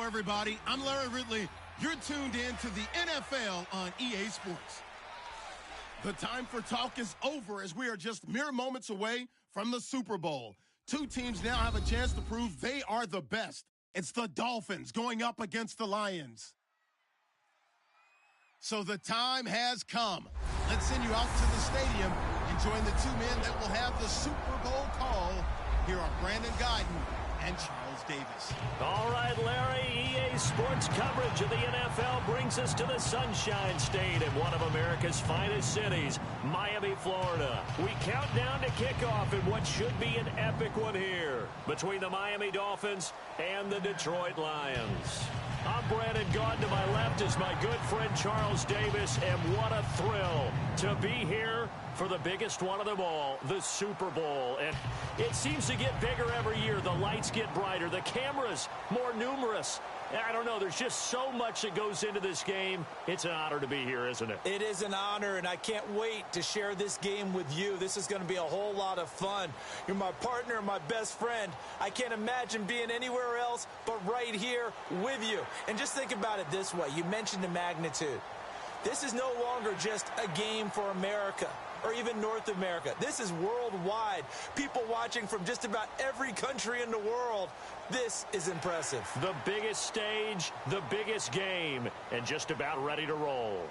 everybody. I'm Larry Ridley. You're tuned in to the NFL on EA Sports. The time for talk is over as we are just mere moments away from the Super Bowl. Two teams now have a chance to prove they are the best. It's the Dolphins going up against the Lions. So the time has come. Let's send you out to the stadium and join the two men that will have the Super Bowl call. Here are Brandon Guyton and Charles Davis. All right, Larry, EA Sports coverage of the NFL brings us to the Sunshine State in one of America's finest cities, Miami, Florida. We count down to kickoff in what should be an epic one here between the Miami Dolphins and the Detroit Lions. I'm Brandon Guyton. To my left is my good friend Charles Davis, and what a thrill to be here for the biggest one of them all, the Super Bowl. And it seems to get bigger every year. The lights get brighter, the cameras more numerous. I don't know, there's just so much that goes into this game. It's an honor to be here, isn't it? It is an honor, and I can't wait to share this game with you. This is going to be a whole lot of fun. You're my partner, my best friend. I can't imagine being anywhere else but right here with you. And just think about it this way. You mentioned the magnitude. This is no longer just a game for America or even North America. This is worldwide. People watching from just about every country in the world. This is impressive. The biggest stage, the biggest game, and just about ready to roll.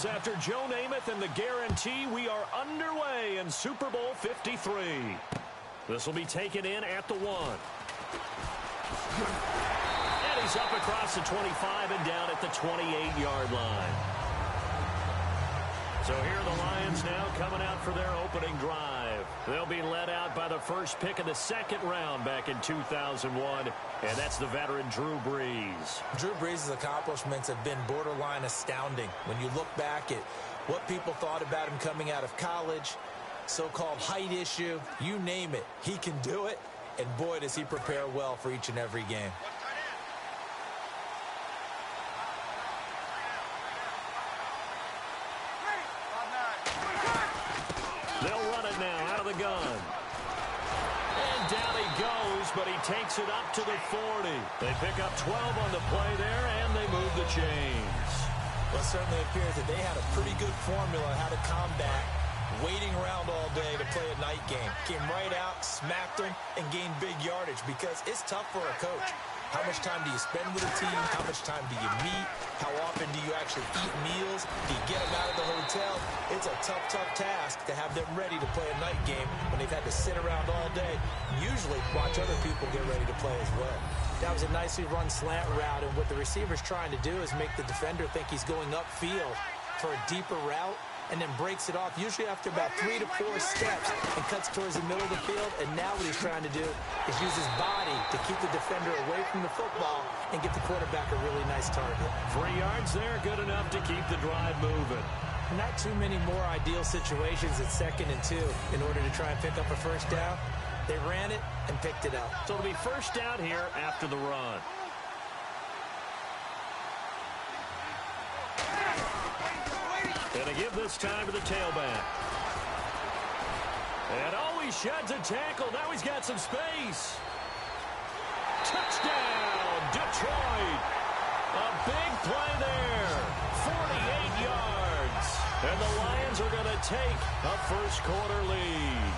After Joe Namath and the guarantee, we are underway in Super Bowl 53. This will be taken in at the 1. And he's up across the 25 and down at the 28-yard line. So here are the Lions now coming out for their opening drive. They'll be led out by the first pick of the second round back in 2001, and that's the veteran Drew Brees. Drew Brees' accomplishments have been borderline astounding. When you look back at what people thought about him coming out of college, so-called height issue, you name it, he can do it, and boy, does he prepare well for each and every game. They'll run it now out of the gun. And down he goes, but he takes it up to the 40. They pick up 12 on the play there, and they move the chains. Well, it certainly appears that they had a pretty good formula how to combat waiting around all day to play a night game. Came right out, smacked them, and gained big yardage because it's tough for a coach. How much time do you spend with a team? How much time do you meet? How often do you actually eat meals? Do you get them out of the hotel? It's a tough, tough task to have them ready to play a night game when they've had to sit around all day, usually watch other people get ready to play as well. That was a nicely run slant route, and what the receiver's trying to do is make the defender think he's going upfield for a deeper route, and then breaks it off, usually after about 3 to 4 steps, and cuts towards the middle of the field. And now what he's trying to do is use his body to keep the defender away from the football and get the quarterback a really nice target. 3 yards there, good enough to keep the drive moving. Not too many more ideal situations at 2nd and 2 in order to try and pick up a first down. They ran it and picked it up. So it'll be first down here after the run. And a give this time to the tailback. And oh, he sheds a tackle. Now he's got some space. Touchdown, Detroit. A big play there. 48 yards. And the Lions are going to take a first-quarter lead.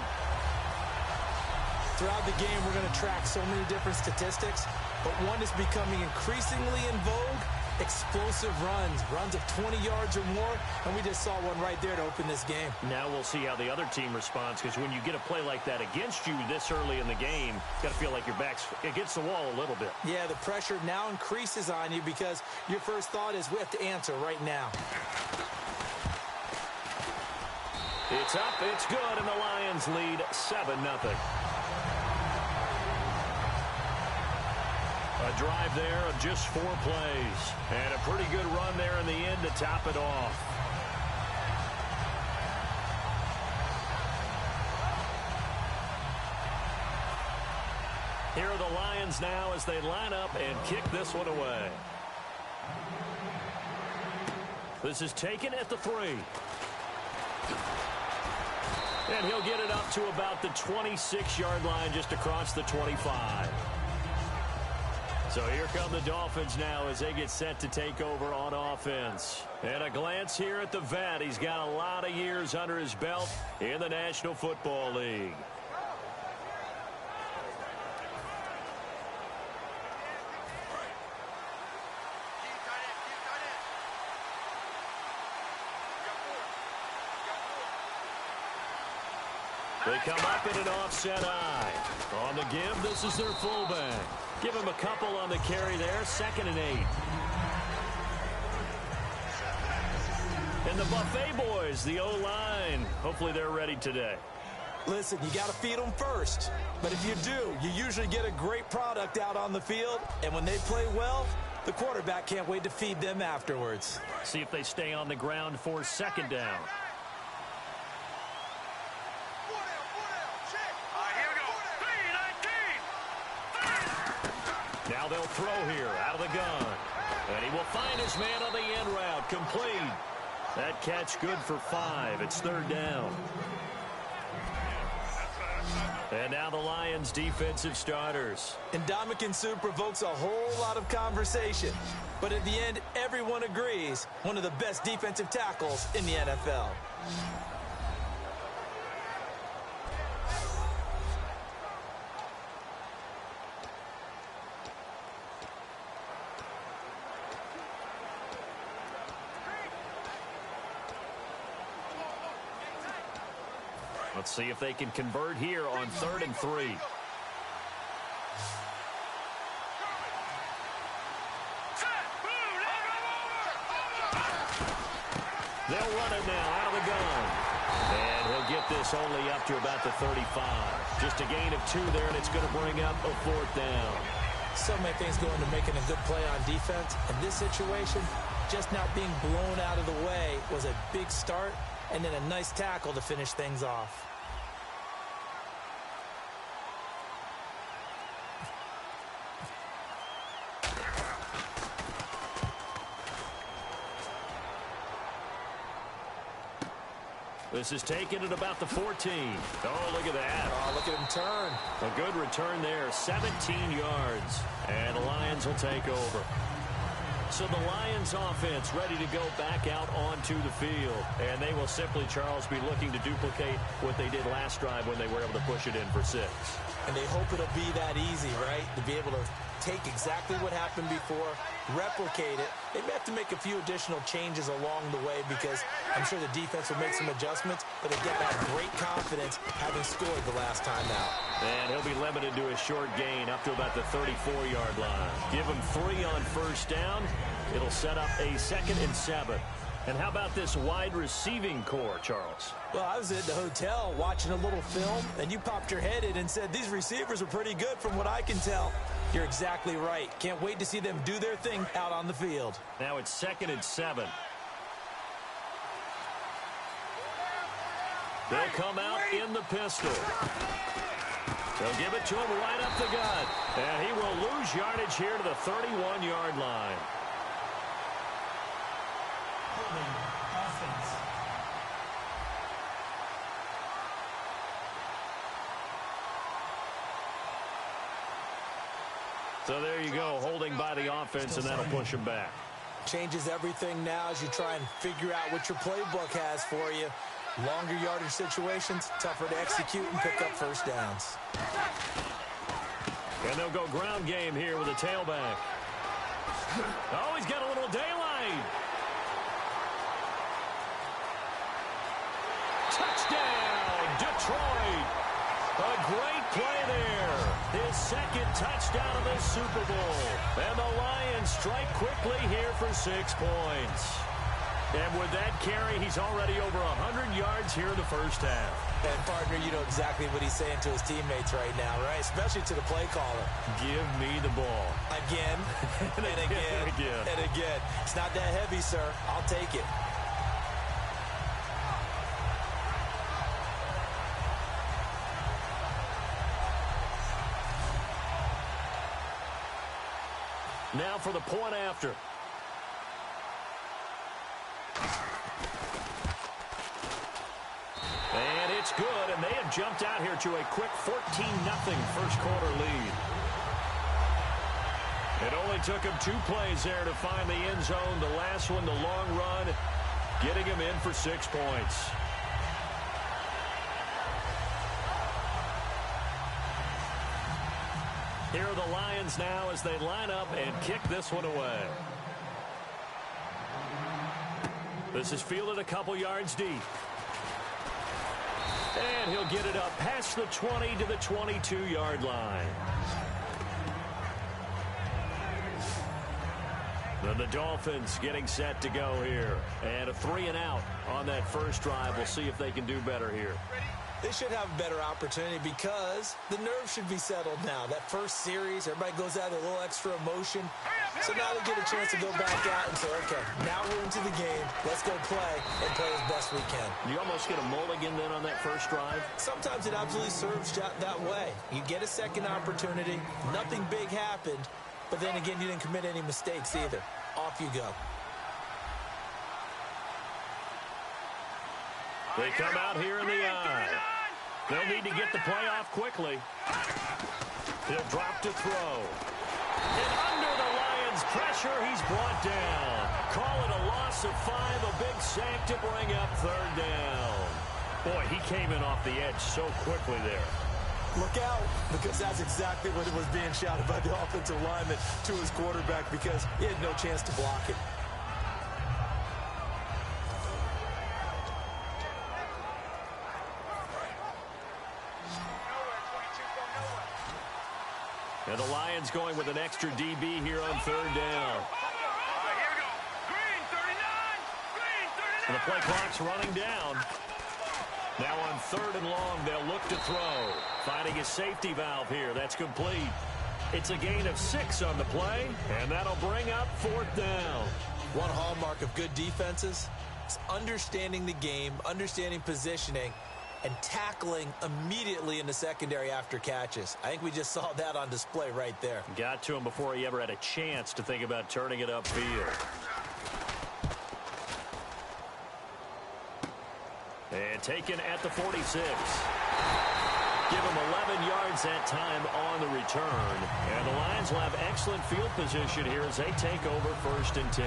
Throughout the game, we're going to track so many different statistics, but one is becoming increasingly in vogue, explosive runs of 20 yards or more, and we just saw one right there to open this game. Now we'll see how the other team responds, because when you get a play like that against you this early in the game, you got to feel like your back's against the wall a little bit. Yeah, the pressure now increases on you because your first thought is we have to answer right now. It's up, it's good, and the Lions lead 7-0. A drive there of just 4 plays. And a pretty good run there in the end to top it off. Here are the Lions now as they line up and kick this one away. This is taken at the 3. And he'll get it up to about the 26-yard line, just across the 25. So here come the Dolphins now as they get set to take over on offense. And a glance here at the vet. He's got a lot of years under his belt in the National Football League. They come up in an offset eye. On the give, this is their fullback. Give him a couple on the carry there, 2nd and 8. And the Buffet boys, the O-line, hopefully they're ready today. Listen, you got to feed them first. But if you do, you usually get a great product out on the field. And when they play well, the quarterback can't wait to feed them afterwards. See if they stay on the ground for 2nd down. Now they'll throw here out of the gun. And he will find his man on the end route. Complete. That catch good for 5. It's 3rd down. And now the Lions defensive starters. Ndamukong Suh provokes a whole lot of conversation. But at the end, everyone agrees one of the best defensive tackles in the NFL. Let's see if they can convert here on 3rd and 3. They'll run it now out of the gun. And he'll get this only up to about the 35. Just a gain of 2 there, and it's going to bring up a 4th down. So many things go into making a good play on defense. In this situation, just not being blown out of the way was a big start, and then a nice tackle to finish things off. This is taken at about the 14. Oh, look at that. Oh, look at him turn. A good return there, 17 yards. And the Lions will take over. So the Lions offense ready to go back out onto the field. And they will simply, Charles, be looking to duplicate what they did last drive when they were able to push it in for 6. And they hope it'll be that easy, right? To be able to take exactly what happened before, replicate it. They may have to make a few additional changes along the way because I'm sure the defense will make some adjustments, but again, have great confidence having scored the last time out. And he'll be limited to a short gain up to about the 34-yard line. Give him 3 on 1st down. It'll set up a 2nd and 7. And how about this wide receiving core, Charles? Well, I was at the hotel watching a little film, and you popped your head in and said, these receivers are pretty good from what I can tell. You're exactly right. Can't wait to see them do their thing out on the field. Now it's 2nd and 7. They'll come out in the pistol. They'll give it to him right up the gut. And he will lose yardage here to the 31-yard line. So there you go, holding by the offense, and that'll push him back. Changes everything now as you try and figure out what your playbook has for you. Longer yardage situations, tougher to execute and pick up 1st downs. And they'll go ground game here with a tailback. Oh, he's got a little daylight. Touchdown, Detroit. A great play there. His second touchdown of the Super Bowl. And the Lions strike quickly here for 6 points. And with that carry, he's already over 100 yards here in the first half. And, partner, you know exactly what he's saying to his teammates right now, right? Especially to the play caller. Give me the ball. Again, and again, and again. It's not that heavy, sir. I'll take it. Now for the point after. And it's good, and they have jumped out here to a quick 14-0 first quarter lead. It only took him 2 plays there to find the end zone. The last one, the long run, getting him in for 6 points. Here are the Lions now as they line up and kick this one away. This is fielded a couple yards deep. And he'll get it up past the 20 to the 22-yard line. Then the Dolphins getting set to go here. And a 3-and-out on that first drive. We'll see if they can do better here. They should have a better opportunity because the nerves should be settled now. That first series, everybody goes out with a little extra emotion. So now they get a chance to go back out and say, okay, now we're into the game. Let's go play and play as best we can. You almost get a mulligan then on that first drive? Sometimes it absolutely serves that way. You get a second opportunity. Nothing big happened. But then again, you didn't commit any mistakes either. Off you go. They come out here in the eye. They'll need to get the play off quickly. He'll drop to throw. And under the Lions' pressure, he's brought down. Call it a loss of 5, a big sack to bring up 3rd down. Boy, he came in off the edge so quickly there. Look out, because that's exactly what was being shouted by the offensive lineman to his quarterback because he had no chance to block it. And the Lions going with an extra DB here on 3rd down. And the play clock's running down. Now on 3rd and long, they'll look to throw. Finding a safety valve here. That's complete. It's a gain of 6 on the play, and that'll bring up 4th down. One hallmark of good defenses is understanding the game, understanding positioning, and tackling immediately in the secondary after catches. I think we just saw that on display right there. Got to him before he ever had a chance to think about turning it upfield. And taken at the 46. Give him 11 yards that time on the return. And the Lions will have excellent field position here as they take over 1st and 10.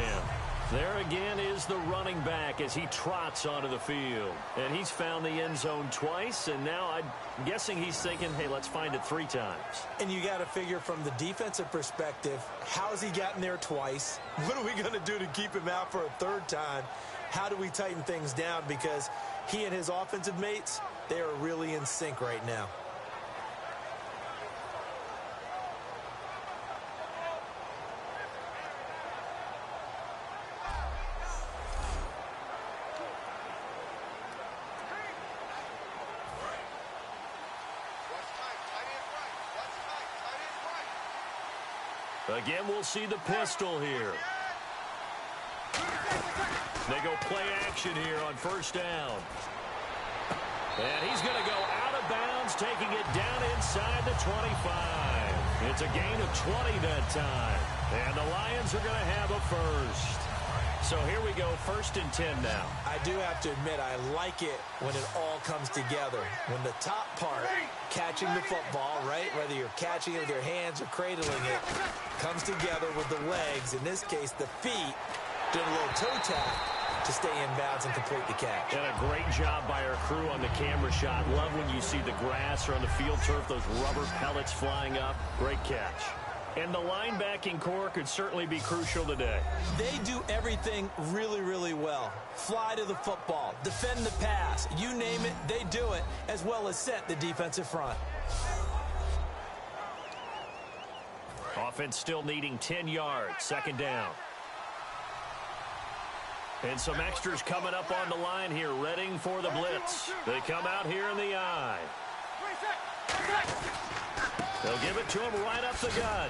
There again is the running back as he trots onto the field. And he's found the end zone twice, and now I'm guessing he's thinking, hey, let's find it 3 times. And you got to figure from the defensive perspective, how's he gotten there twice? What are we going to do to keep him out for a 3rd time? How do we tighten things down? Because he and his offensive mates, they are really in sync right now. Again, we'll see the pistol here. They go play action here on 1st down. And he's going to go out of bounds, taking it down inside the 25. It's a gain of 20 that time. And the Lions are going to have a first. So here we go, 1st and 10 now. I do have to admit, I like it when it all comes together. When the top part, catching the football, right, whether you're catching it with your hands or cradling it, comes together with the legs, in this case the feet, doing a little toe tap to stay in bounds and complete the catch. And a great job by our crew on the camera shot. Love when you see the grass or on the field turf, those rubber pellets flying up. Great catch. And the linebacking core could certainly be crucial today. They do everything really, really well. Fly to the football, defend the pass, you name it, they do it, as well as set the defensive front. Offense still needing 10 yards, second down. And some extras coming up on the line here, readying for the blitz. They come out here in the eye. They'll give it to him right up the gut.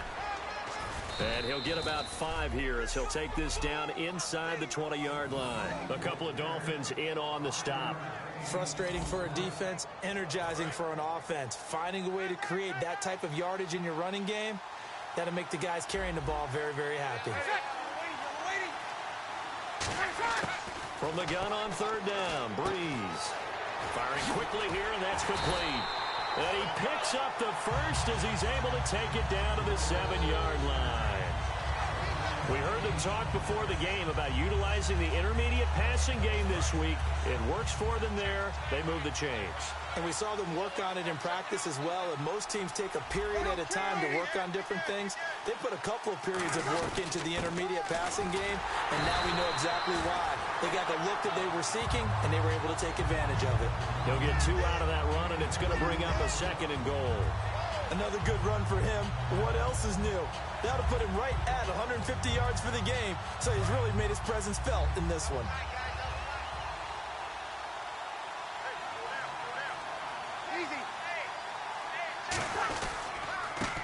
And he'll get about 5 here as he'll take this down inside the 20-yard line. A couple of Dolphins in on the stop. Frustrating for a defense, energizing for an offense. Finding a way to create that type of yardage in your running game, that'll make the guys carrying the ball very, very happy. From the gun on third down, Breeze. Firing quickly here, and that's complete. And he picks up the first as he's able to take it down to the 7-yard line. We heard them talk before the game about utilizing the intermediate passing game this week. It works for them there. They move the chains. And we saw them work on it in practice as well. And most teams take a period at a time to work on different things. They put a couple of periods of work into the intermediate passing game, and now we know exactly why. They got the look that they were seeking, and they were able to take advantage of it. He'll get 2 out of that run, and it's going to bring up a 2nd and goal. Another good run for him. What else is new? That'll put him right at 150 yards for the game, so he's really made his presence felt in this one.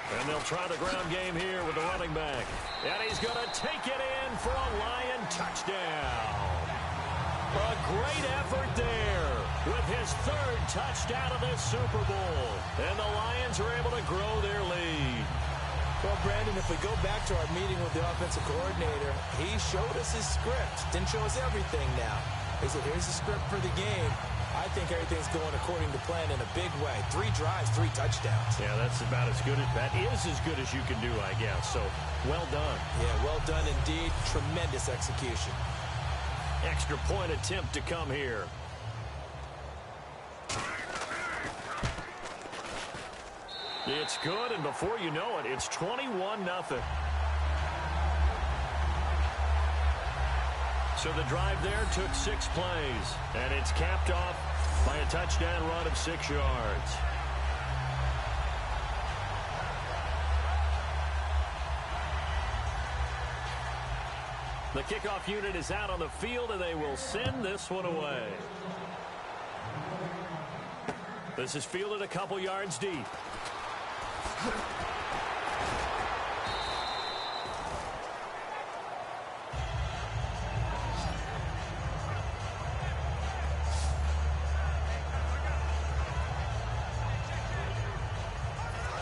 And they'll try the ground game here with the running back. And he's going to take it in for a Lion touchdown. A great effort there with his 3rd touchdown of this Super Bowl. And the Lions are able to grow their lead. Well, Brandon, if we go back to our meeting with the offensive coordinator, he showed us his script. Didn't show us everything now. He said, here's the script for the game. I think everything's going according to plan in a big way. 3 drives, 3 touchdowns. Yeah, that's about as good as that is as good as you can do, I guess. So, well done. Yeah, well done indeed. Tremendous execution. Extra point attempt to come here. It's good, and before you know it, it's 21-0. So the drive there took 6 plays, and it's capped off by a touchdown run of 6 yards. The kickoff unit is out on the field, and they will send this one away. This is fielded a couple yards deep.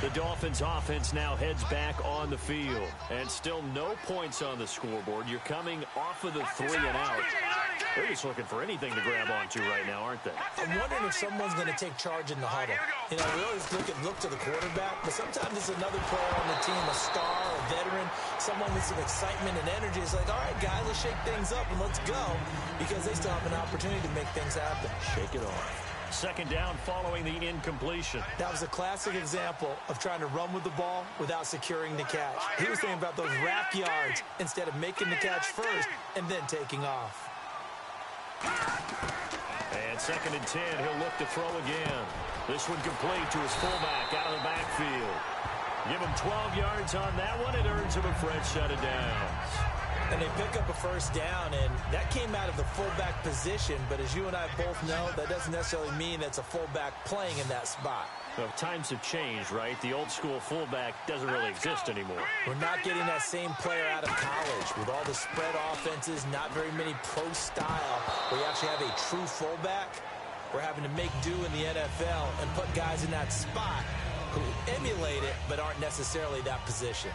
The Dolphins offense now heads back on the field. And still no points on the scoreboard. You're coming off of the 3 and out. They're just looking for anything to grab onto right now, aren't they? I'm wondering if someone's going to take charge in the huddle. You know, we always look to the quarterback, but sometimes it's another player on the team, a star, a veteran, someone with some excitement and energy. It's like, all right, guys, let's shake things up and let's go, because they still have an opportunity to make things happen. Shake it off. 2nd down following the incompletion. That was a classic example of trying to run with the ball without securing the catch. He was thinking about those rack yards instead of making the catch first and then taking off. And 2nd and 10, he'll look to throw again. This one complete to his fullback out of the backfield. Give him 12 yards on that one. It earns him a fresh set of downs. And they pick up a 1st down, and that came out of the fullback position. But as you and I both know, that doesn't necessarily mean that's a fullback playing in that spot. Well, times have changed, right? The old school fullback doesn't really exist anymore. We're not getting that same player out of college. With all the spread offenses, not very many pro style, where you actually have a true fullback. We're having to make do in the NFL and put guys in that spot who emulate it but aren't necessarily that position.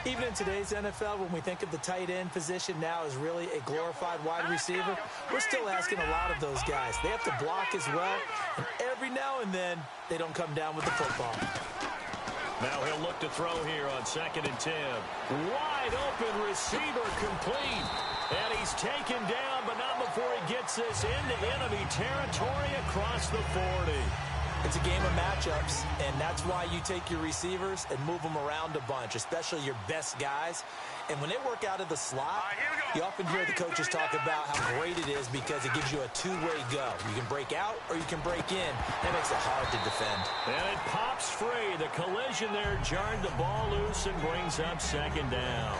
Even in today's NFL, when we think of the tight end position now as really a glorified wide receiver, we're still asking a lot of those guys. They have to block as well, and every now and then, they don't come down with the football. Now he'll look to throw here on 2nd and 10. Wide open receiver complete. And he's taken down, but not before he gets this into enemy territory across the 40. It's a game of matchups, and that's why you take your receivers and move them around a bunch, especially your best guys. And when they work out of the slot, you often hear the coaches talk about how great it is because it gives you a two-way go. You can break out or you can break in. That makes it hard to defend. And it pops free. The collision there jarred the ball loose and brings up second down.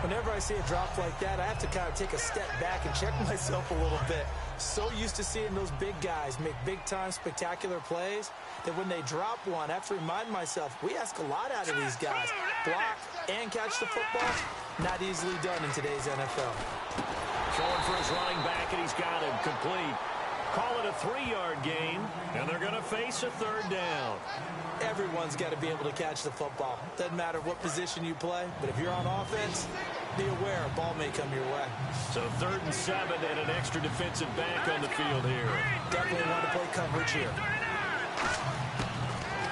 Whenever I see a drop like that, I have to kind of take a step back and check myself a little bit. So used to seeing those big guys make big-time spectacular plays that when they drop one, I have to remind myself, we ask a lot out of these guys. Block and catch the football, not easily done in today's NFL. Throwing for his running back, and he's got him complete. Call it a 3-yard gain, and they're going to face a third down. Everyone's got to be able to catch the football. Doesn't matter what position you play, but if you're on offense, be aware a ball may come your way. So 3rd and 7 and an extra defensive back on the field here. Definitely want to play coverage here.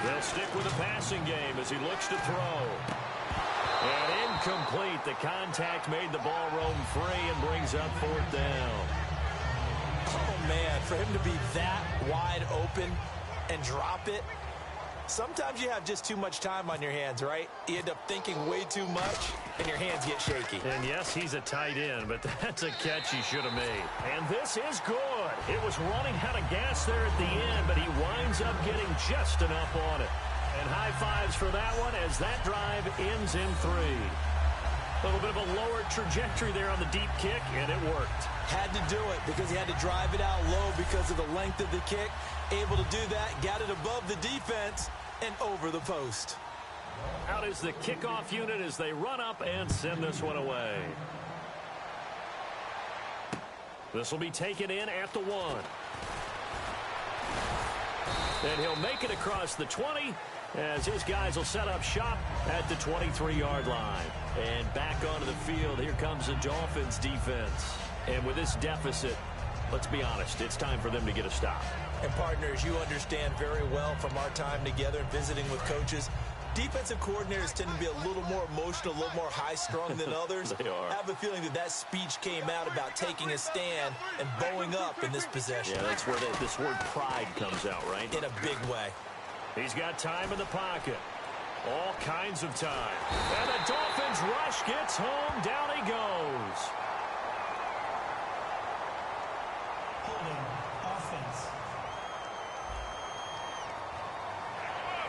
They'll stick with the passing game as he looks to throw. And incomplete. The contact made the ball roam free and brings up 4th down. Oh, man, for him to be that wide open and drop it, sometimes you have just too much time on your hands, right? You end up thinking way too much, and your hands get shaky. And yes, he's a tight end, but that's a catch he should have made. And this is good. It was running out of gas there at the end, but he winds up getting just enough on it. And high fives for that one as that drive ends in 3. A little bit of a lower trajectory there on the deep kick, and it worked. Had to do it because he had to drive it out low because of the length of the kick. Able to do that, got it above the defense and over the post. Out is the kickoff unit as they run up and send this one away. This will be taken in at the 1. And he'll make it across the 20 as his guys will set up shop at the 23-yard line. And back onto the field, here comes the Dolphins defense. And with this deficit, let's be honest, it's time for them to get a stop. And partners, you understand very well from our time together and visiting with coaches, defensive coordinators tend to be a little more emotional, a little more high-strung than others. They are. I have a feeling that speech came out about taking a stand and bowing up in this possession. Yeah, that's where this word pride comes out, right? In a big way. He's got time in the pocket. All kinds of time. And the Dolphins rush gets home. Down he goes. Holding offense.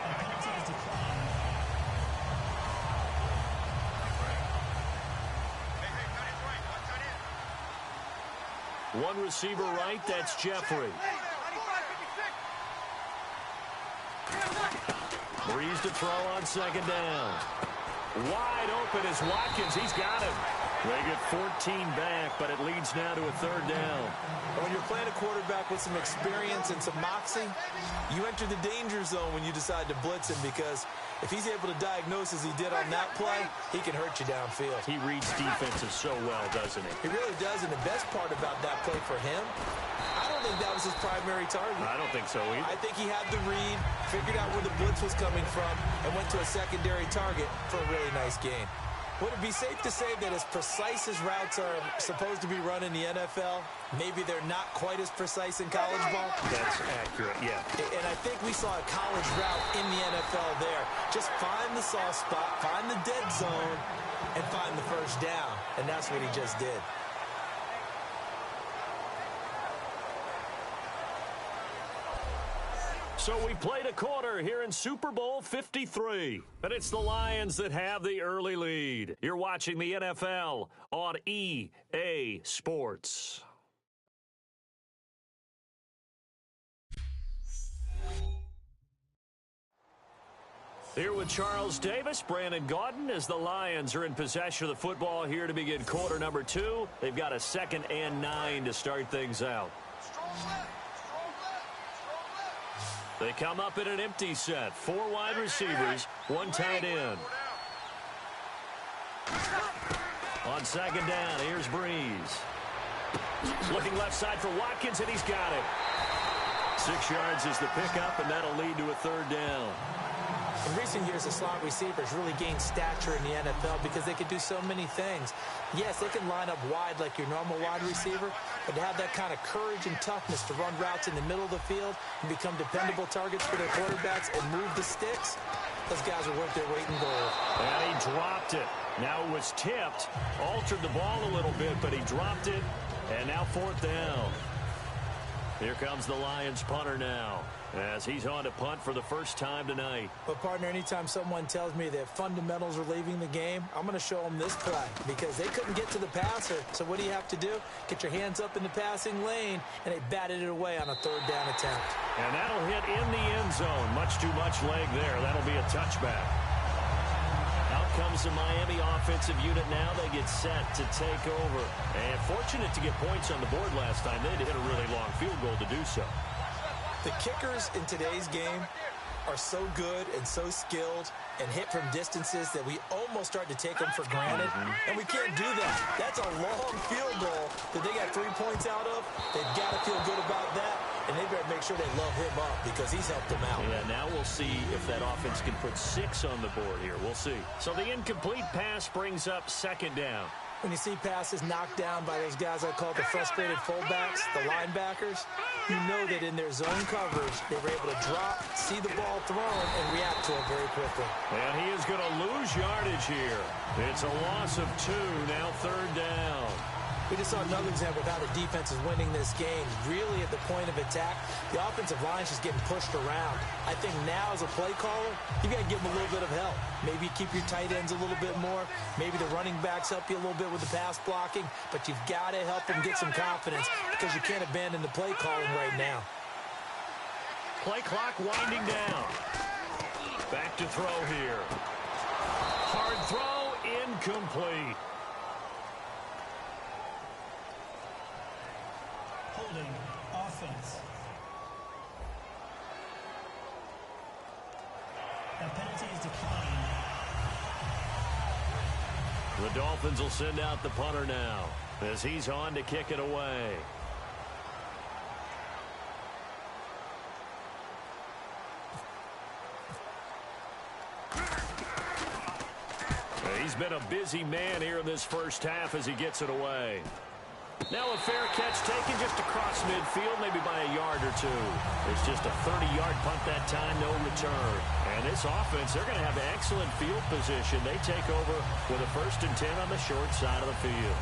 And penalty is declined. One receiver right, that's Jeffrey. Breeze to throw on 2nd down. Wide open is Watkins. He's got him. They get 14 back, but it leads now to a 3rd down. When you're playing a quarterback with some experience and some moxie, you enter the danger zone when you decide to blitz him because if he's able to diagnose as he did on that play, he can hurt you downfield. He reads defenses so well, doesn't he? He really does, and the best part about that play for him, I don't think that was his primary target. I don't think so either. I think he had the read, figured out where the blitz was coming from, and went to a secondary target for a really nice gain. Would it be safe to say that as precise as routes are supposed to be run in the NFL, maybe they're not quite as precise in college ball? That's accurate, yeah. And I think we saw a college route in the NFL there. Just find the soft spot, find the dead zone, and find the first down. And that's what he just did. So we played a quarter here in Super Bowl 53. And it's the Lions that have the early lead. You're watching the NFL on EA Sports. Here with Charles Davis, Brandon Gaudin, as the Lions are in possession of the football here to begin quarter number 2. They've got a 2nd and 9 to start things out. They come up in an empty set. 4 wide receivers, 1 tight end. On 2nd down, here's Breeze. Looking left side for Watkins, and he's got it. 6 yards is the pickup, and that'll lead to a 3rd down. In recent years, the slot receivers really gained stature in the NFL because they could do so many things. Yes, they can line up wide like your normal wide receiver, but to have that kind of courage and toughness to run routes in the middle of the field and become dependable targets for their quarterbacks and move the sticks, those guys are worth their weight in gold. And he dropped it. Now it was tipped, altered the ball a little bit, but he dropped it, and now 4th down. Here comes the Lions punter now, as he's on to punt for the first time tonight. But, partner, anytime someone tells me that fundamentals are leaving the game, I'm going to show them this play because they couldn't get to the passer. So what do you have to do? Get your hands up in the passing lane, and they batted it away on a 3rd down attempt. And that'll hit in the end zone. Much too much leg there. That'll be a touchback. Out comes the Miami offensive unit now. They get set to take over. And fortunate to get points on the board last time. They had to hit a really long field goal to do so. The kickers in today's game are so good and so skilled and hit from distances that we almost start to take them for granted. And we can't do that. That's a long field goal that they got 3 points out of. They've got to feel good about that. And they better make sure they love him up because he's helped them out. Yeah, now we'll see if that offense can put 6 on the board here. We'll see. So the incomplete pass brings up 2nd down. When you see passes knocked down by those guys I call the frustrated fullbacks, the linebackers, you know that in their zone coverage, they were able to drop, see the ball thrown, and react to it very quickly. And he is going to lose yardage here. It's a loss of 2, now 3rd down. We just saw another example of how the defense is winning this game. Really at the point of attack, the offensive line is just getting pushed around. I think now as a play caller, you got to give them a little bit of help. Maybe keep your tight ends a little bit more. Maybe the running backs help you a little bit with the pass blocking. But you've got to help them get some confidence because you can't abandon the play calling right now. Play clock winding down. Back to throw here. Hard throw, incomplete. Holding offense. That penalty is declined. The Dolphins will send out the punter now as he's on to kick it away. He's been a busy man here in this first half as he gets it away. Now a fair catch taken just across midfield, maybe by a yard or 2. It's just a 30-yard punt that time, no return. And this offense, they're going to have excellent field position. They take over with a 1st and 10 on the short side of the field.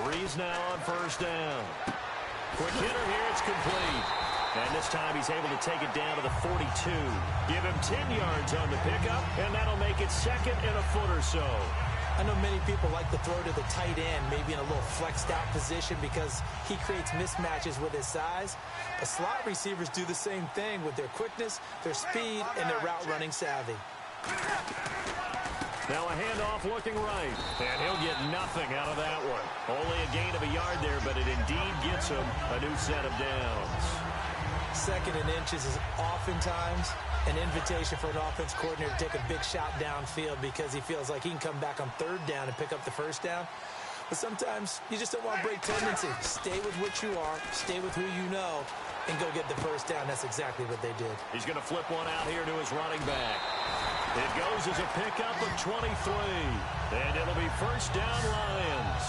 Breeze now on 1st down. Quick hitter here, it's complete. And this time he's able to take it down to the 42. Give him 10 yards on the pickup, and that'll make it 2nd and a foot or so. I know many people like to throw to the tight end, maybe in a little flexed out position because he creates mismatches with his size. But slot receivers do the same thing with their quickness, their speed, and their route running savvy. Now a handoff looking right, and he'll get nothing out of that one. Only a gain of a yard there, but it indeed gets him a new set of downs. 2nd and inches is oftentimes an invitation for an offense coordinator to take a big shot downfield because he feels like he can come back on 3rd down and pick up the 1st down. But sometimes you just don't want to break tendency. Stay with what you are, stay with who you know, and go get the 1st down. That's exactly what they did. He's going to flip one out here to his running back. It goes as a pickup of 23, and it'll be 1st down Lions.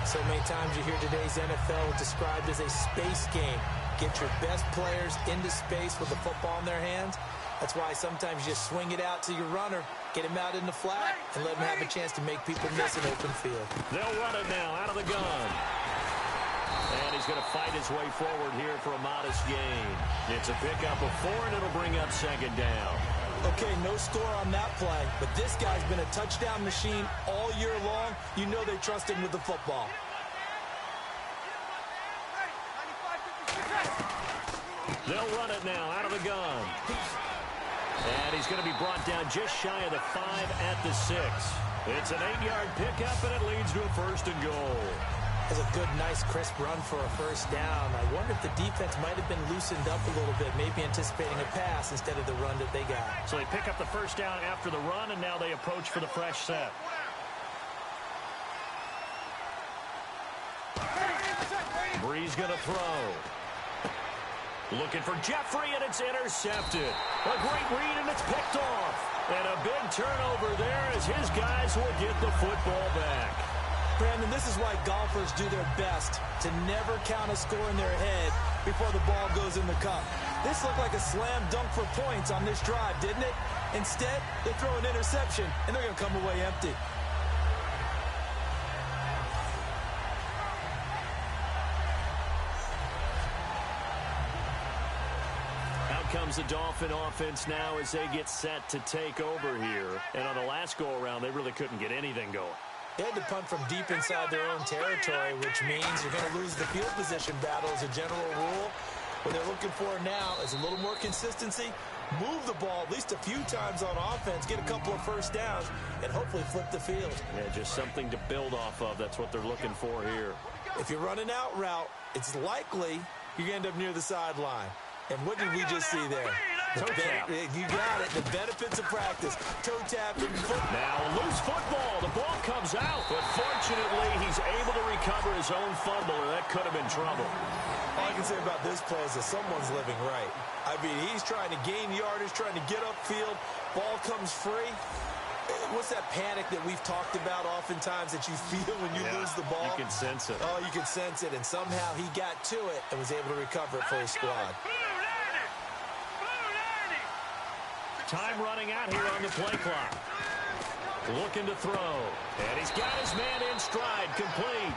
So many times you hear today's NFL described as a space game. Get your best players into space with the football in their hands. That's why sometimes you just swing it out to your runner, get him out in the flat, and let him have a chance to make people miss an open field. They'll run it now out of the gun. And he's going to fight his way forward here for a modest gain. It's a pickup of 4, and it'll bring up 2nd down. Okay, no score on that play, but this guy's been a touchdown machine all year long. You know they trust him with the football. They'll run it now out of the gun. And he's going to be brought down just shy of the 5 at the 6. It's an 8-yard pickup, and it leads to a 1st and goal. That's a good, nice, crisp run for a first down. I wonder if the defense might have been loosened up a little bit, maybe anticipating a pass instead of the run that they got. So they pick up the first down after the run, and now they approach for the fresh set. Brees going to throw. Looking for Jeffrey, and it's intercepted. A great read, and it's picked off. And a big turnover there as his guys will get the football back. Brandon, this is why golfers do their best to never count a score in their head before the ball goes in the cup. This looked like a slam dunk for points on this drive, didn't it? Instead, they throw an interception, and they're going to come away empty. Out comes the Dolphin offense now as they get set to take over here. And on the last go-around, they really couldn't get anything going. They had to punt from deep inside their own territory, which means you're going to lose the field position battle as a general rule. What they're looking for now is a little more consistency, move the ball at least a few times on offense, get a couple of first downs, and hopefully flip the field. Yeah, just something to build off of. That's what they're looking for here. If you're running out route, it's likely you're going to end up near the sideline. And what did we just see there? Toe tap. You got it. The benefits of practice. Toe tap. Now loose football. The ball comes out. But fortunately, he's able to recover his own fumble, or that could have been trouble. All I can say about this play is that someone's living right. I mean, he's trying to gain yardage, trying to get upfield. Ball comes free. What's that panic that we've talked about oftentimes that you feel when you lose the ball? You can sense it. Oh, you can sense it. And somehow he got to it and was able to recover it for his squad. Time running out here on the play clock. Looking to throw. And he's got his man in stride, complete.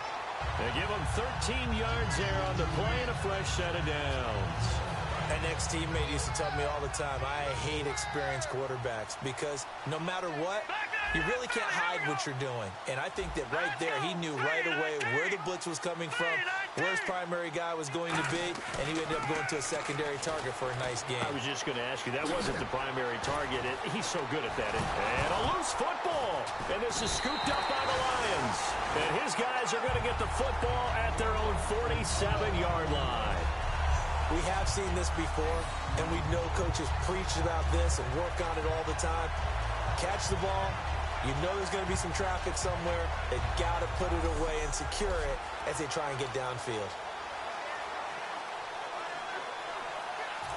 They give him 13 yards there on the play and a fresh set of downs. An ex-teammate used to tell me all the time, I hate experienced quarterbacks because no matter what, you really can't hide what you're doing. And I think that right there, he knew right away where the blitz was coming from, where his primary guy was going to be, and he ended up going to a secondary target for a nice game. I was just going to ask you, that wasn't the primary target. He's so good at that. And a loose football. And this is scooped up by the Lions. And his guys are going to get the football at their own 47-yard line. We have seen this before, and we know coaches preach about this and work on it all the time. Catch the ball. You know there's going to be some traffic somewhere. They got to put it away and secure it as they try and get downfield.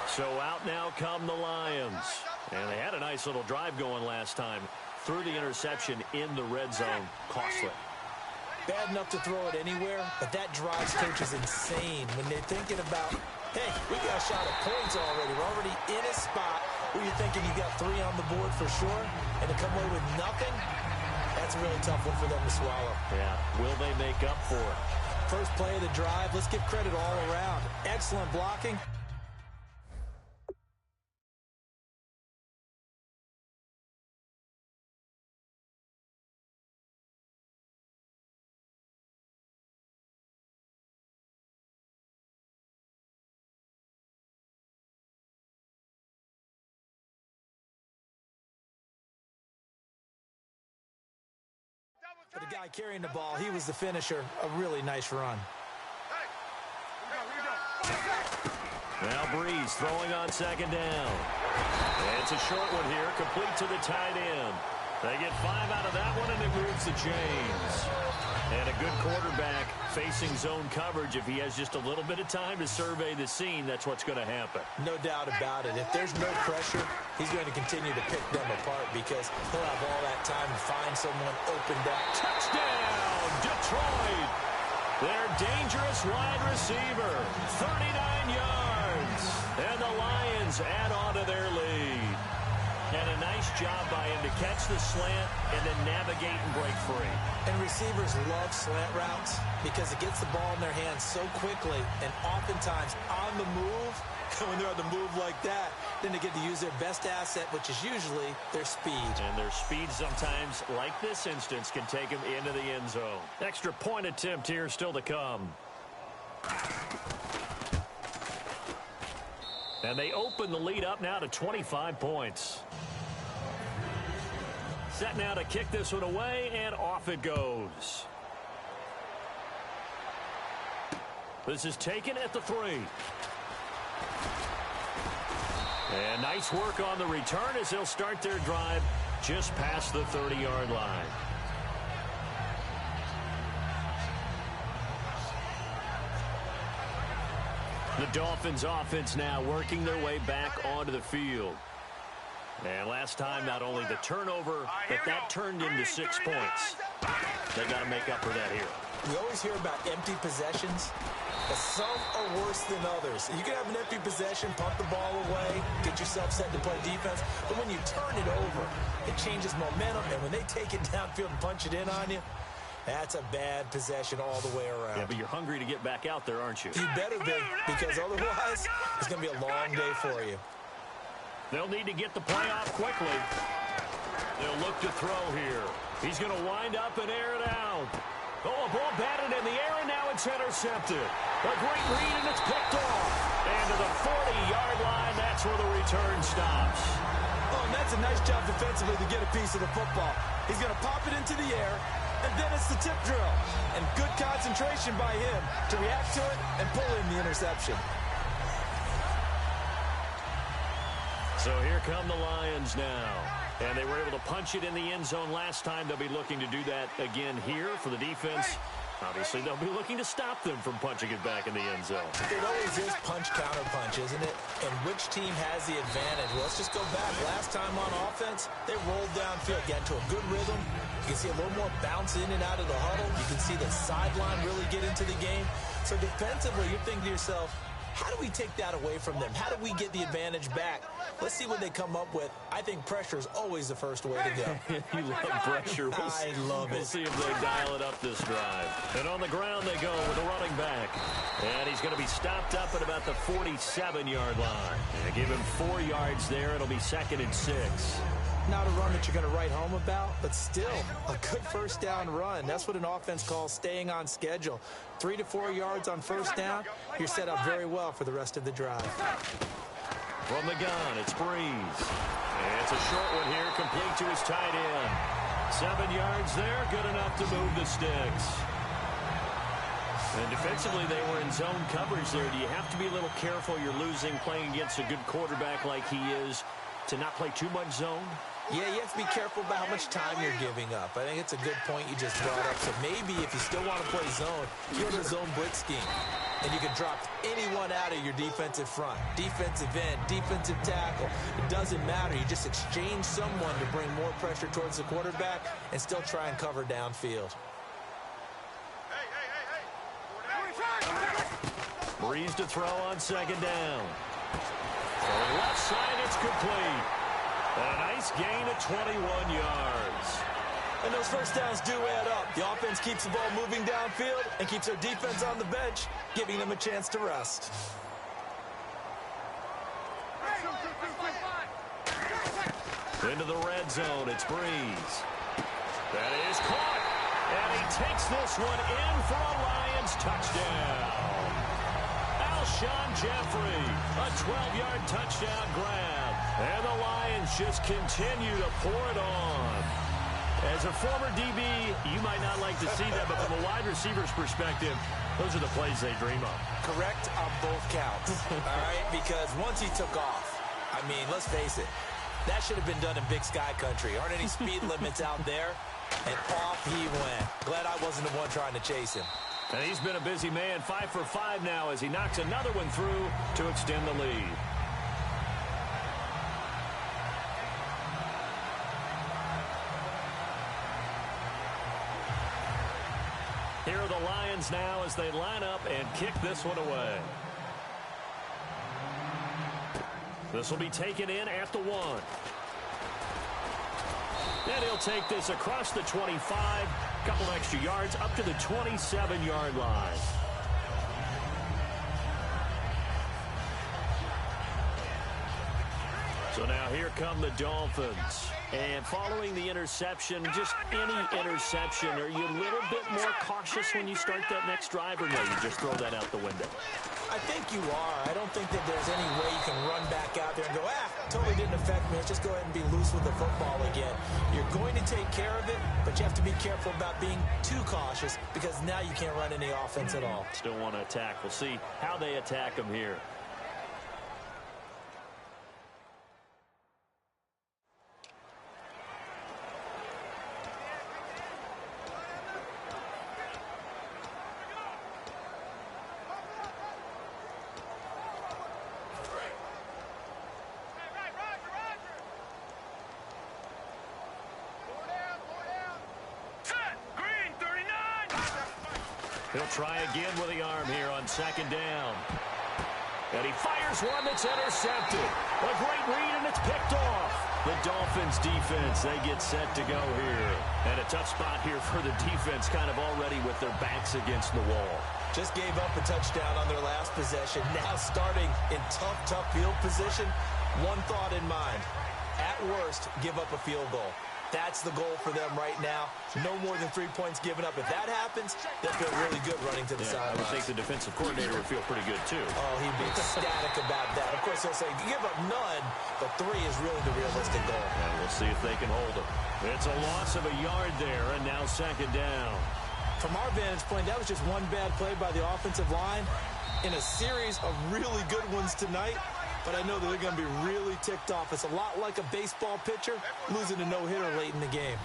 So out now come the Lions. And they had a nice little drive going last time. Threw the interception in the red zone. Costly. Bad enough to throw it anywhere, but that drives coaches insane when they're thinking about, hey, we got a shot at points already. We're already in a spot where you're thinking you got 3 on the board for sure, and to come away with nothing, that's a really tough one for them to swallow. Yeah, will they make up for it? First play of the drive, let's give credit all around. Excellent blocking. For the guy carrying the ball, he was the finisher. A really nice run. Now Brees throwing on second down. It's a short one here, complete to the tight end. They get 5 out of that one, and it moves the chains. And a good quarterback facing zone coverage. If he has just a little bit of time to survey the scene, that's what's going to happen. No doubt about it. If there's no pressure, he's going to continue to pick them apart because he'll have all that time to find someone opened up. Touchdown, Detroit! Their dangerous wide receiver, 39 yards. And the Lions add on to their lead. And a nice job by him to catch the slant and then navigate and break free. And receivers love slant routes because it gets the ball in their hands so quickly and oftentimes on the move. When they're on the move like that, then they get to use their best asset, which is usually their speed. And their speed sometimes, like this instance, can take them into the end zone. Extra point attempt here still to come. And they open the lead up now to 25 points. Set now to kick this one away, and off it goes. This is taken at the 3. And nice work on the return as they'll start their drive just past the 30-yard line. The Dolphins offense now working their way back onto the field. And last time, not only the turnover, but that turned into 6 points. They got to make up for that here. We always hear about empty possessions, but some are worse than others. You can have an empty possession, pump the ball away, get yourself set to play defense, but when you turn it over, it changes momentum, and when they take it downfield and punch it in on you, that's a bad possession all the way around. Yeah, but you're hungry to get back out there, aren't you? You better be, because otherwise, it's going to be a long day for you. They'll need to get the play off quickly. They'll look to throw here. He's going to wind up and air it out. Oh, a ball batted in the air, and now it's intercepted. A great read, and it's picked off. And to the 40-yard line, that's where the return stops. Oh, and that's a nice job defensively to get a piece of the football. He's going to pop it into the air, and then it's the tip drill. And good concentration by him to react to it and pull in the interception. So here come the Lions now. And they were able to punch it in the end zone last time. They'll be looking to do that again here for the defense. Obviously, they'll be looking to stop them from punching it back in the end zone. It always is punch-counter-punch, isn't it? And which team has the advantage? Well, let's just go back. Last time on offense, they rolled downfield, got into a good rhythm. You can see a little more bounce in and out of the huddle. You can see the sideline really get into the game. So defensively, you're thinking to yourself, how do we take that away from them? How do we get the advantage back? Let's see what they come up with. I think pressure is always the first way to go. You love pressure. I love it. We'll see if they dial it up this drive. And on the ground they go with a running back. And he's going to be stopped up at about the 47-yard line. And give him 4 yards there. It'll be 2nd and 6. Not a run that you're going to write home about, but still a good first down run. That's what an offense calls staying on schedule. 3 to 4 yards on first down, you're set up very well for the rest of the drive. From the gun, it's Breeze. And it's a short one here, complete to his tight end. 7 yards there, good enough to move the sticks. And defensively, they were in zone coverage there. Do you have to be a little careful? You're losing playing against a good quarterback like he is to not play too much zone? Yeah, you have to be careful about how much time you're giving up. I think it's a good point you just brought up. So maybe if you still want to play zone, you're in a zone blitz scheme. And you can drop anyone out of your defensive front. Defensive end, defensive tackle. It doesn't matter. You just exchange someone to bring more pressure towards the quarterback and still try and cover downfield. Breeze to throw on 2nd down. On the left side, it's complete. A nice gain of 21 yards. And those first downs do add up. The offense keeps the ball moving downfield and keeps their defense on the bench, giving them a chance to rest. Into the red zone, it's Breeze. That is caught. And he takes this one in for a Lions touchdown. Alshon Jeffrey, a 12-yard touchdown grab. And the Lions just continue to pour it on. As a former DB, you might not like to see that, but from a wide receiver's perspective, those are the plays they dream of. Correct on both counts, all right? Because once he took off, I mean, let's face it, that should have been done in Big Sky Country. Aren't any speed limits out there? And off he went. Glad I wasn't the one trying to chase him. And he's been a busy man, 5 for 5 now as he knocks another one through to extend the lead. Here are the Lions now as they line up and kick this one away. This will be taken in at the 1. And he'll take this across the 25, couple extra yards up to the 27-yard line. So now here come the Dolphins. And following the interception, just any interception, are you a little bit more cautious when you start that next drive, or no, you just throw that out the window? I think you are. I don't think that there's any way you can run back out there and go, totally didn't affect me. Let's just go ahead and be loose with the football again. You're going to take care of it, but you have to be careful about being too cautious because now you can't run any offense at all. Still want to attack. We'll see how they attack them here. He'll try again with the arm here on second down. And he fires one that's intercepted. A great read, and it's picked off. The Dolphins defense, they get set to go here. And a tough spot here for the defense, kind of already with their backs against the wall. Just gave up a touchdown on their last possession. Now starting in tough field position. One thought in mind. At worst, give up a field goal. That's the goal for them right now. No more than 3 points given up. If that happens, they'll feel really good running to the sideline. I would think the defensive coordinator would feel pretty good, too. Oh, he'd be ecstatic about that. Of course, he'll say, give up none, but 3 is really the realistic goal. And we'll see if they can hold it. It's a loss of a yard there, and now second down. From our vantage point, that was just one bad play by the offensive line in a series of really good ones tonight. But I know that they're going to be really ticked off. It's a lot like a baseball pitcher losing a no-hitter late in the game.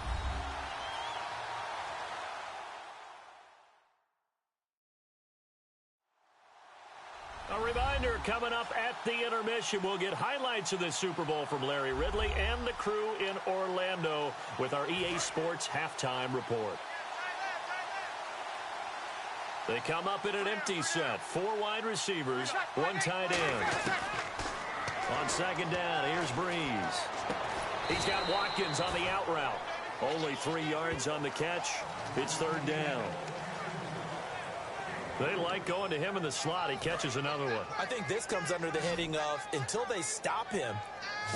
A reminder, coming up at the intermission, we'll get highlights of this Super Bowl from Larry Ridley and the crew in Orlando with our EA Sports halftime report. They come up in an empty set. 4 wide receivers, 1 tight end. On second down, here's Breeze. He's got Watkins on the out route. Only 3 yards on the catch. It's third down. They like going to him in the slot. He catches another one. I think this comes under the heading of, until they stop him,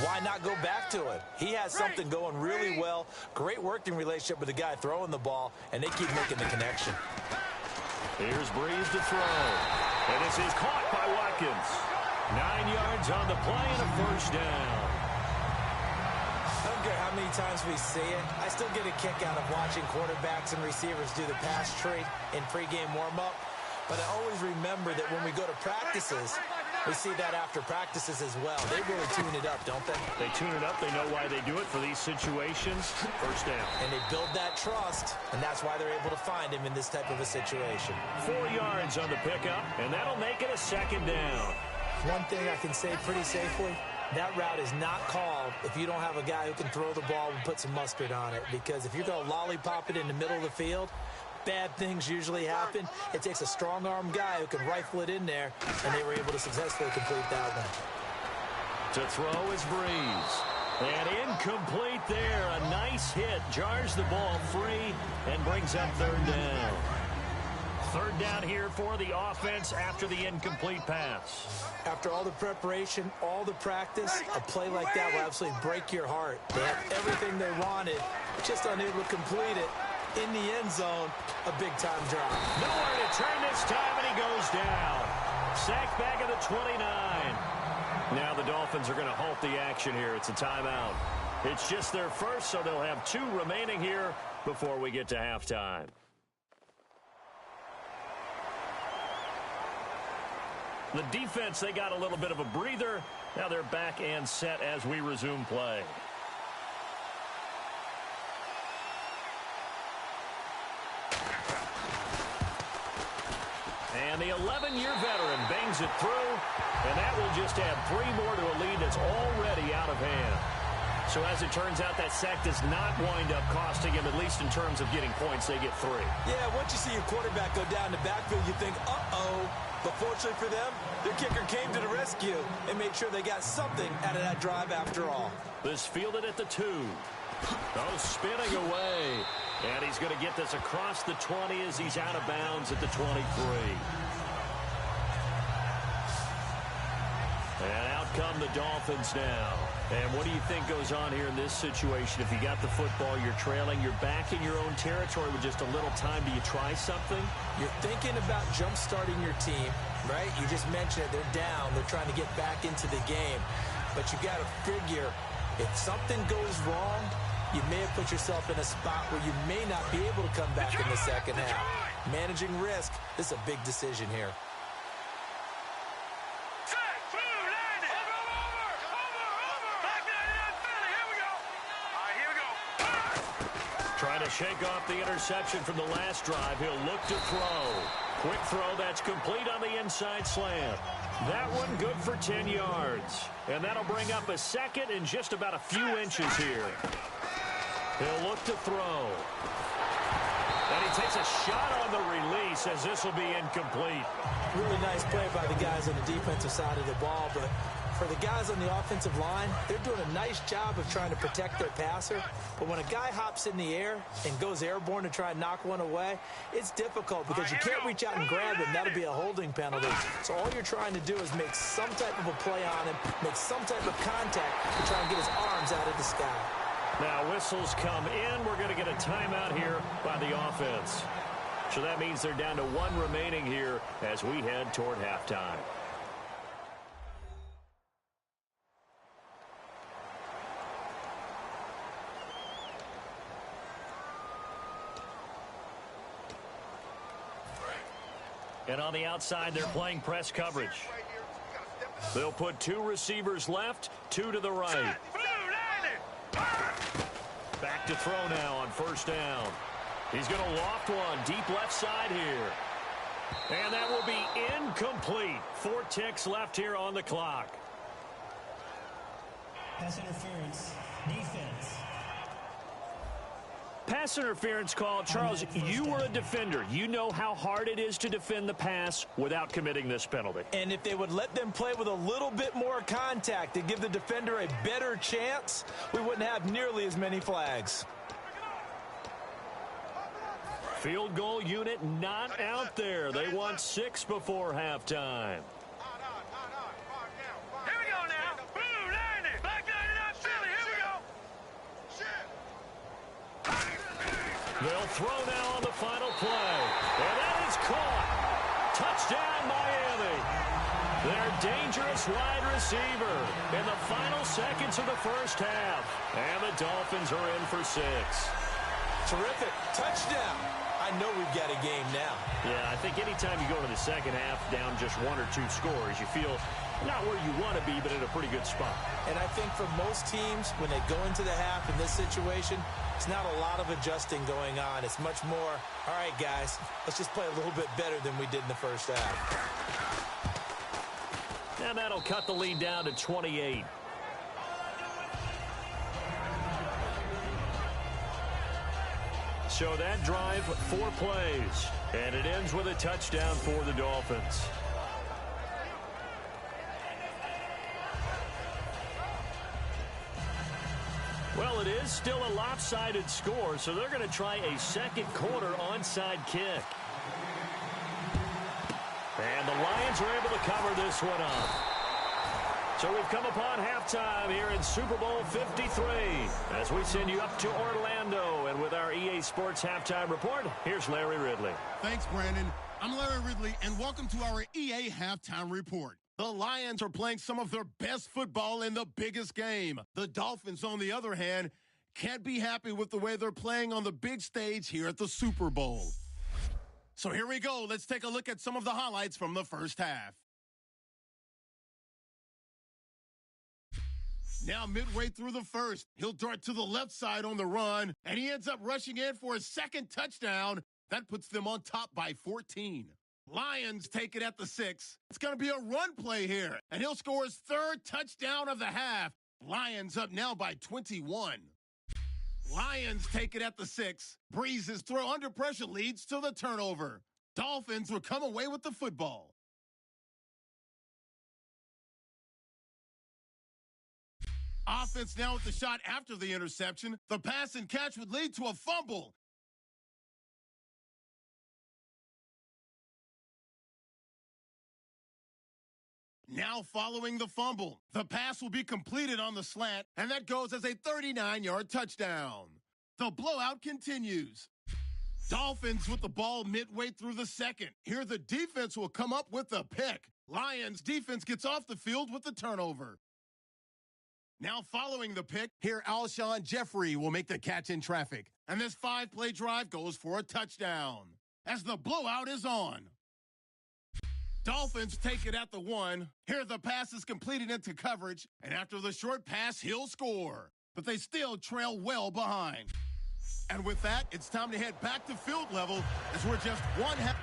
why not go back to it? He has something going really well. Great working relationship with the guy throwing the ball, and they keep making the connection. Here's Breeze to throw. And this is caught by Watkins. 9 yards on the play and a first down. I don't care how many times we see it. I still get a kick out of watching quarterbacks and receivers do the pass tree in pregame warm-up. But I always remember that when we go to practices, we see that after practices as well. They really tune it up, don't they? They tune it up. They know why they do it for these situations. First down. And they build that trust, and that's why they're able to find him in this type of a situation. 4 yards on the pickup, and that'll make it a second down. One thing I can say pretty safely, that route is not called if you don't have a guy who can throw the ball and put some mustard on it. Because if you're going to lollipop it in the middle of the field, bad things usually happen. It takes a strong-arm guy who can rifle it in there, and they were able to successfully complete that one. To throw is Breeze. And incomplete there. A nice hit. Jars the ball free and brings up third down. Third down here for the offense after the incomplete pass. After all the preparation, all the practice, a play like that will absolutely break your heart. They have everything they wanted, just unable to complete it. In the end zone, a big-time drop. Nowhere to turn this time, and he goes down. Sacked back at the 29. Now the Dolphins are going to halt the action here. It's a timeout. It's just their first, so they'll have 2 remaining here before we get to halftime. The defense, they got a little bit of a breather. Now they're back and set as we resume play. And the 11-year veteran bangs it through, and that will just add 3 more to a lead that's already out of hand. So as it turns out, that sack does not wind up costing him, at least in terms of getting points. They get 3. Yeah, once you see your quarterback go down the backfield, you think, uh-oh. But fortunately for them, their kicker came to the rescue and made sure they got something out of that drive after all. This fielded at the 2. Oh, spinning away. And he's going to get this across the 20 as he's out of bounds at the 23. And out come the Dolphins now. And what do you think goes on here in this situation? If you got the football, you're trailing, you're back in your own territory with just a little time. Do you try something? You're thinking about jump-starting your team, right? You just mentioned it. They're down. They're trying to get back into the game. But you got to figure, if something goes wrong, you may have put yourself in a spot where you may not be able to come back in the second half. Managing risk, this is a big decision here. Trying to shake off the interception from the last drive. He'll look to throw. Quick throw that's complete on the inside slant. That one good for 10 yards. And that'll bring up a second in just about a few inches here. He'll look to throw. And he takes a shot on the release as this will be incomplete. Really nice play by the guys on the defensive side of the ball, but for the guys on the offensive line, they're doing a nice job of trying to protect their passer. But when a guy hops in the air and goes airborne to try and knock one away, it's difficult because you can't reach out and grab him. That'll be a holding penalty. So all you're trying to do is make some type of a play on him, make some type of contact to try and get his arms out of the sky. Now whistles come in. We're going to get a timeout here by the offense. So that means they're down to one remaining here as we head toward halftime. And on the outside, they're playing press coverage. They'll put two receivers left, two to the right. Back to throw now on first down. He's going to loft one deep left side here. And that will be incomplete. 4 ticks left here on the clock. Pass interference. Defense. Pass interference call. Charles, you were a defender. You know how hard it is to defend the pass without committing this penalty. And if they would let them play with a little bit more contact and give the defender a better chance, we wouldn't have nearly as many flags. Field goal unit not out there. They want 6 before halftime. They'll throw now on the final play. And that is caught. Touchdown, Miami. Their dangerous wide receiver in the final seconds of the first half. And the Dolphins are in for 6. Terrific. Touchdown. I know we've got a game now. Yeah, I think anytime you go to the second half down just 1 or 2 scores, you feel not where you want to be, but in a pretty good spot. And I think for most teams, when they go into the half in this situation, it's not a lot of adjusting going on. It's much more, all right, guys, let's just play a little bit better than we did in the first half. And that'll cut the lead down to 28. So that drive, 4 plays, and it ends with a touchdown for the Dolphins. Well, it is still a lopsided score, so they're going to try a second quarter onside kick. And the Lions are able to cover this one up. So we've come upon halftime here in Super Bowl 53 as we send you up to Orlando. And with our EA Sports Halftime Report, here's Larry Ridley. Thanks, Brandon. I'm Larry Ridley, and welcome to our EA Halftime Report. The Lions are playing some of their best football in the biggest game. The Dolphins, on the other hand, can't be happy with the way they're playing on the big stage here at the Super Bowl. So here we go. Let's take a look at some of the highlights from the first half. Now midway through the first, he'll dart to the left side on the run, and he ends up rushing in for his second touchdown. That puts them on top by 14. Lions take it at the 6. It's going to be a run play here, and he'll score his 3rd touchdown of the half. Lions up now by 21. Lions take it at the 6. Breeze's throw under pressure leads to the turnover. Dolphins will come away with the football. Offense now with the shot after the interception. The pass and catch would lead to a fumble. Now following the fumble, the pass will be completed on the slant, and that goes as a 39-yard touchdown. The blowout continues. Dolphins with the ball midway through the second. Here the defense will come up with the pick. Lions defense gets off the field with the turnover. Now following the pick, here Alshon Jeffrey will make the catch in traffic. And this 5-play drive goes for a touchdown. As the blowout is on. Dolphins take it at the 1. Here the pass is completed into coverage, and after the short pass, he'll score. But they still trail well behind. And with that, it's time to head back to field level as we're just one half.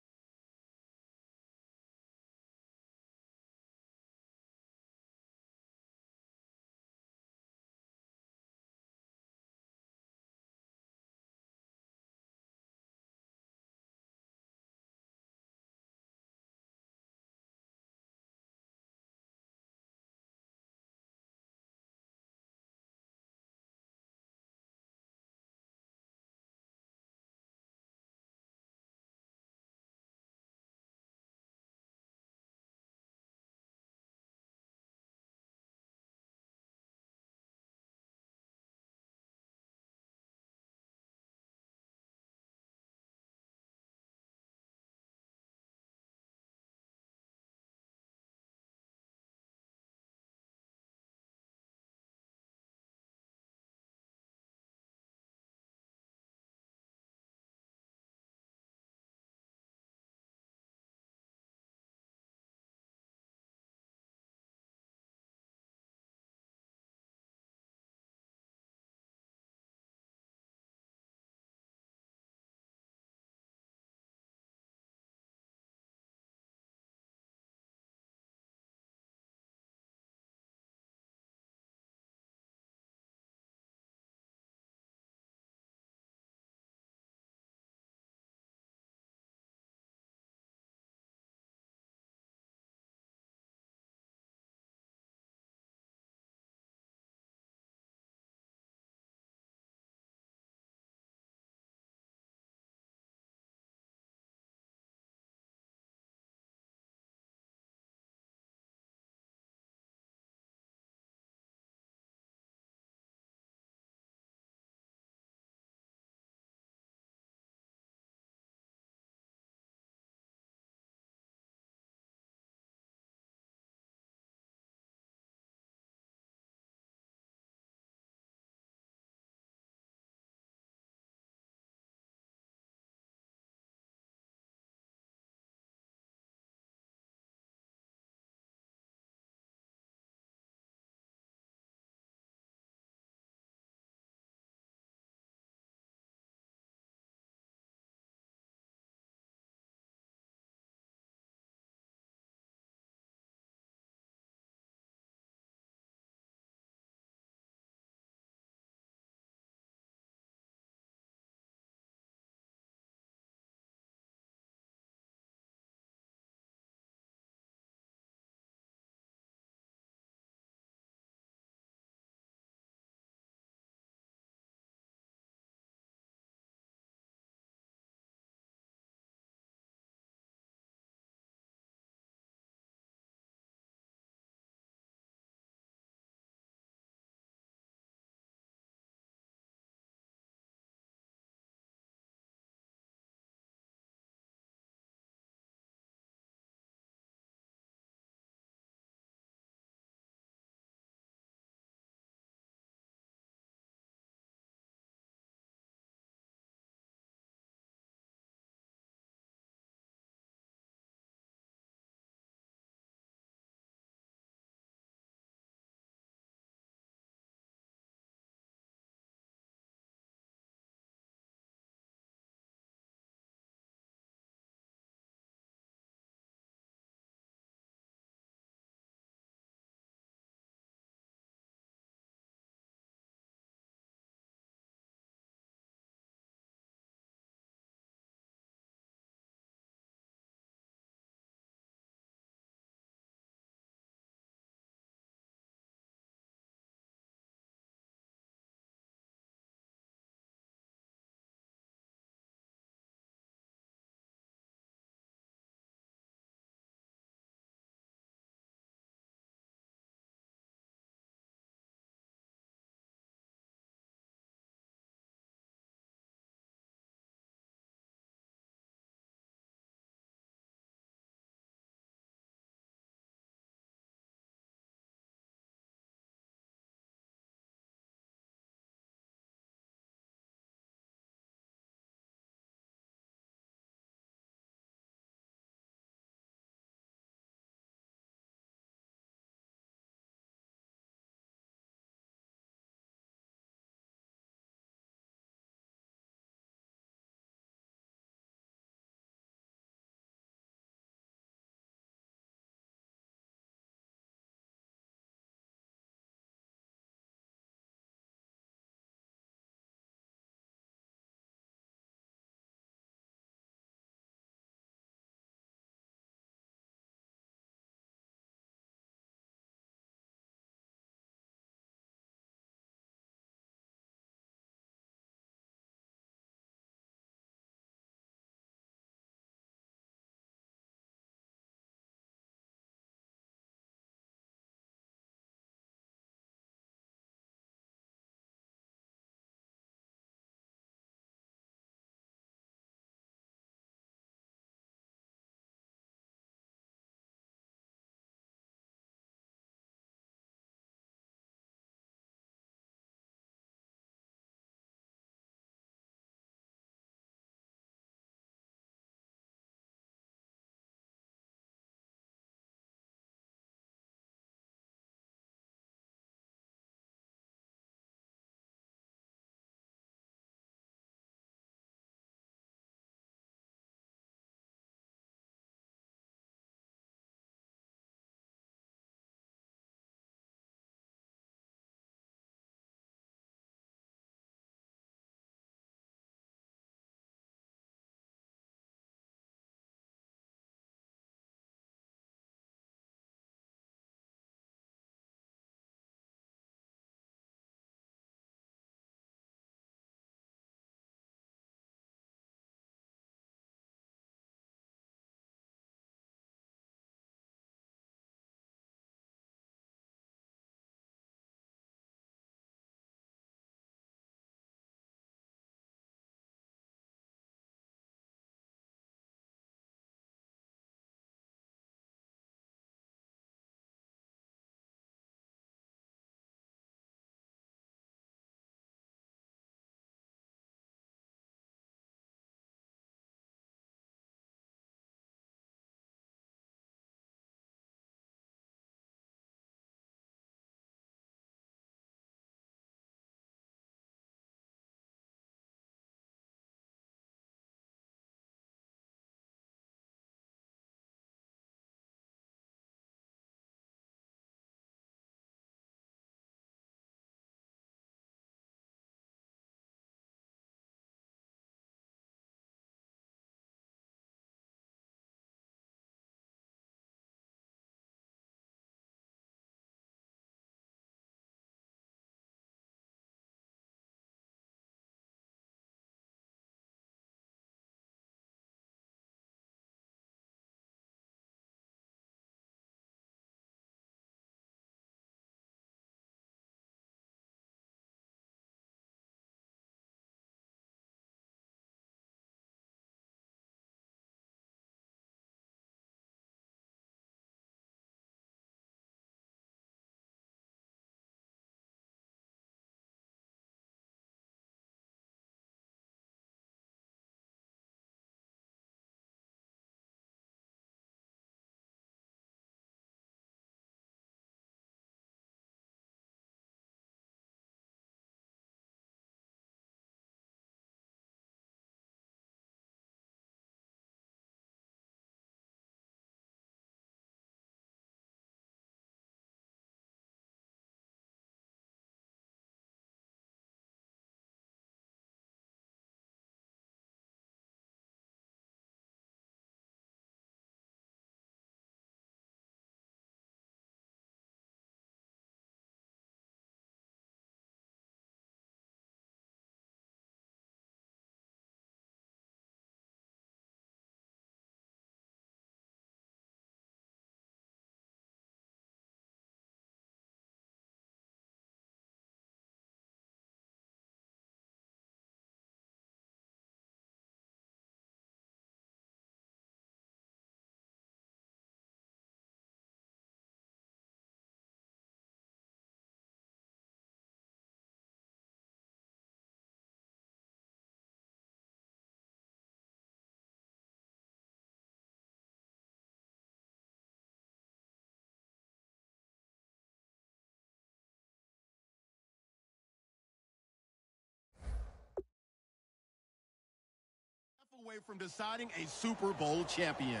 away from deciding a Super Bowl champion.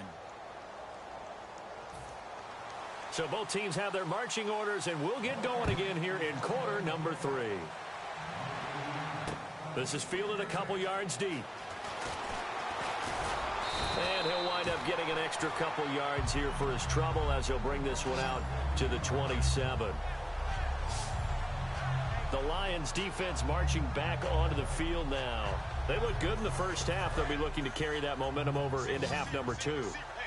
So both teams have their marching orders, and we'll get going again here in quarter number 3. This is fielded a couple yards deep. And he'll wind up getting an extra couple yards here for his trouble as he'll bring this one out to the 27. The Lions defense marching back onto the field now. They look good in the first half. They'll be looking to carry that momentum over into half number 2.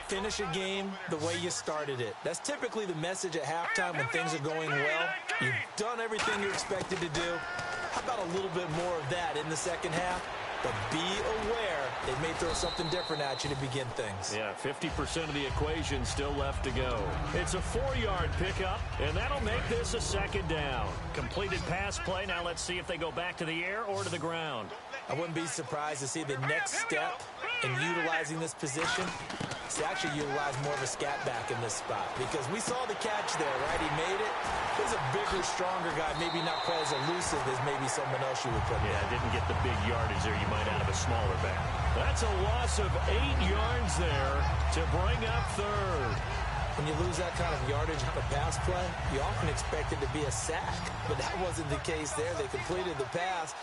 Finish a game the way you started it. That's typically the message at halftime when things are going well. You've done everything you're expected to do. How about a little bit more of that in the second half? But be aware they may throw something different at you to begin things. Yeah, 50% of the equation still left to go. It's a 4-yard pickup, and that'll make this a second down. Completed pass play. Now let's see if they go back to the air or to the ground. I wouldn't be surprised to see the next step in utilizing this position. To actually utilize more of a scat back in this spot, because we saw the catch there, right? He made it. He's a bigger, stronger guy, maybe not quite as elusive as maybe someone else you would put Yeah, there. didn't get the big yardage there you might out of a smaller back. That's a loss of 8 yards there to bring up third. When you lose that kind of yardage on a pass play, you often expect it to be a sack, but that wasn't the case there. They completed the pass.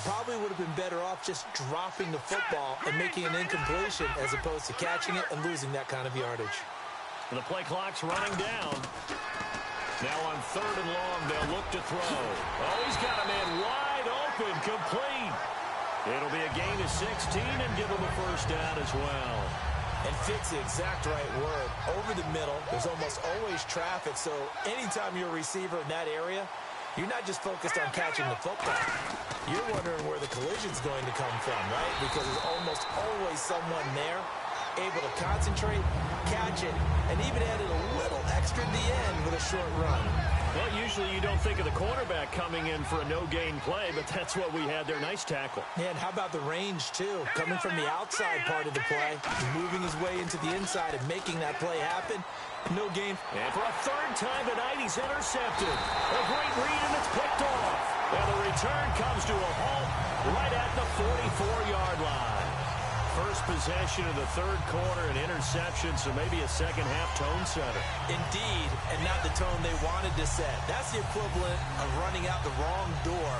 Probably would have been better off just dropping the football and making an incompletion as opposed to catching it and losing that kind of yardage. The play clock's running down. Now on 3rd and long, they'll look to throw. Oh, he's got a man wide open, complete. It'll be a gain of 16 and give him a first down as well. And fit's the exact right word. Over the middle, there's almost always traffic, so anytime you're a receiver in that area, you're not just focused on catching the football. You're wondering where the collision's going to come from, right? Because there's almost always someone there able to concentrate, catch it, and even added a little extra at the end with a short run. Well, usually you don't think of the cornerback coming in for a no-gain play, but that's what we had there. Nice tackle. Yeah, and how about the range, too? Coming from the outside part of the play, moving his way into the inside and making that play happen. No gain. And for a 3rd time tonight, he's intercepted. A great read, and it's picked off. And the return comes to a halt right at the 44-yard line. First possession of the 3rd quarter, an interception, so maybe a second-half tone setter. Indeed, and not the tone they wanted to set. That's the equivalent of running out the wrong door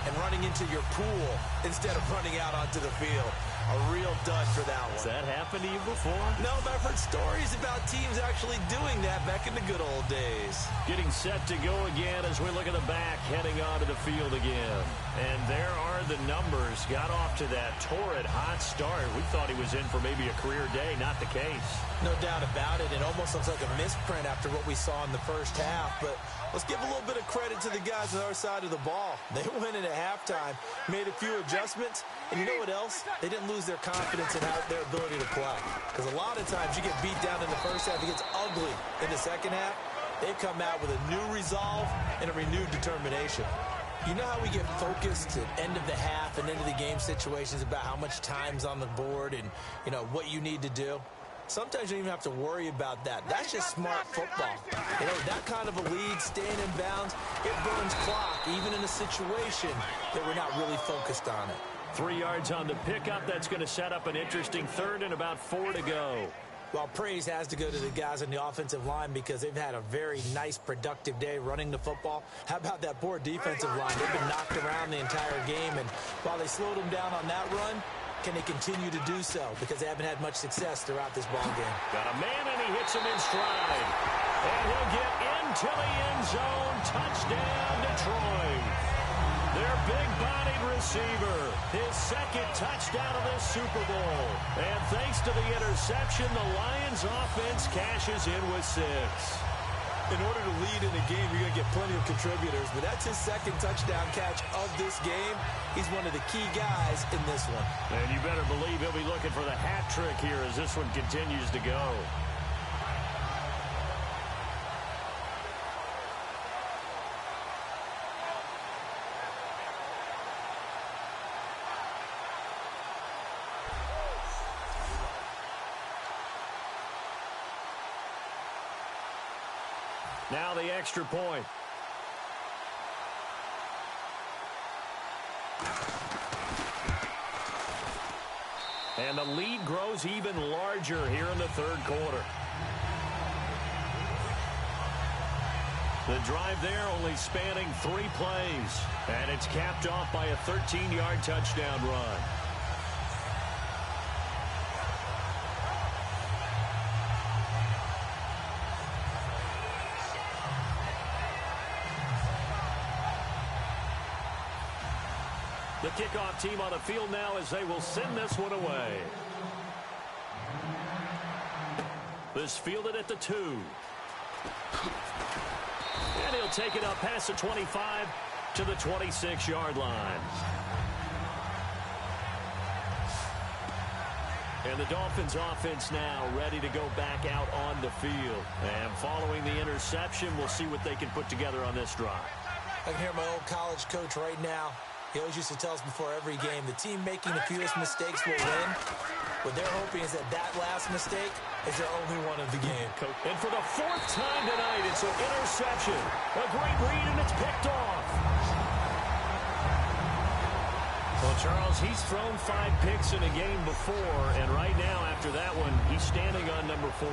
and running into your pool instead of running out onto the field. A real dud for that one. Has that happened to you before? No, but I've heard stories about teams actually doing that back in the good old days. Getting set to go again as we look at the back, heading onto the field again. And there are the numbers. Got off to that torrid hot start. We thought he was in for maybe a career day. Not the case. No doubt about it. It almost looks like a misprint after what we saw in the first half. But let's give a little bit of credit to the guys on our side of the ball. They went in at halftime, made a few adjustments, and you know what else? They didn't lose their confidence in their ability to play. Because a lot of times you get beat down in the first half, it gets ugly in the second half. They've come out with a new resolve and a renewed determination. You know how we get focused at end of the half and end of the game situations about how much time's on the board and, you know, what you need to do? Sometimes you don't even have to worry about that. That's just smart football. You know, that kind of a lead, staying in bounds, it burns clock, even in a situation that we're not really focused on it. 3 yards on the pickup. That's going to set up an interesting 3rd and about 4 to go. Well, praise has to go to the guys on the offensive line because they've had a very nice, productive day running the football. How about that poor defensive line? They've been knocked around the entire game, and while they slowed them down on that run, can they continue to do so? Because they haven't had much success throughout this ball game. Got a man, and he hits him in stride. And he'll get into the end zone. Touchdown, Detroit. Their big-bodied receiver, his 2nd touchdown of this Super Bowl. And thanks to the interception, the Lions offense cashes in with 6. In order to lead in a game, you're going to get plenty of contributors, but that's his 2nd touchdown catch of this game. He's one of the key guys in this one. And you better believe he'll be looking for the hat trick here as this one continues to go. Now the extra point. And the lead grows even larger here in the third quarter. The drive there only spanning 3 plays. And it's capped off by a 13-yard touchdown run. The kickoff team on the field now as they will send this one away. This fielded at the 2. And he'll take it up past the 25 to the 26-yard line. And the Dolphins offense now ready to go back out on the field. And following the interception, we'll see what they can put together on this drive. I can hear my old college coach right now. He always used to tell us before every game, the team making the fewest mistakes will win. What they're hoping is that that last mistake is their only one of the game. And for the 4th time tonight, it's an interception. A great read, and it's picked off. Well, Charles, he's thrown 5 picks in a game before, and right now, after that one, he's standing on number 4.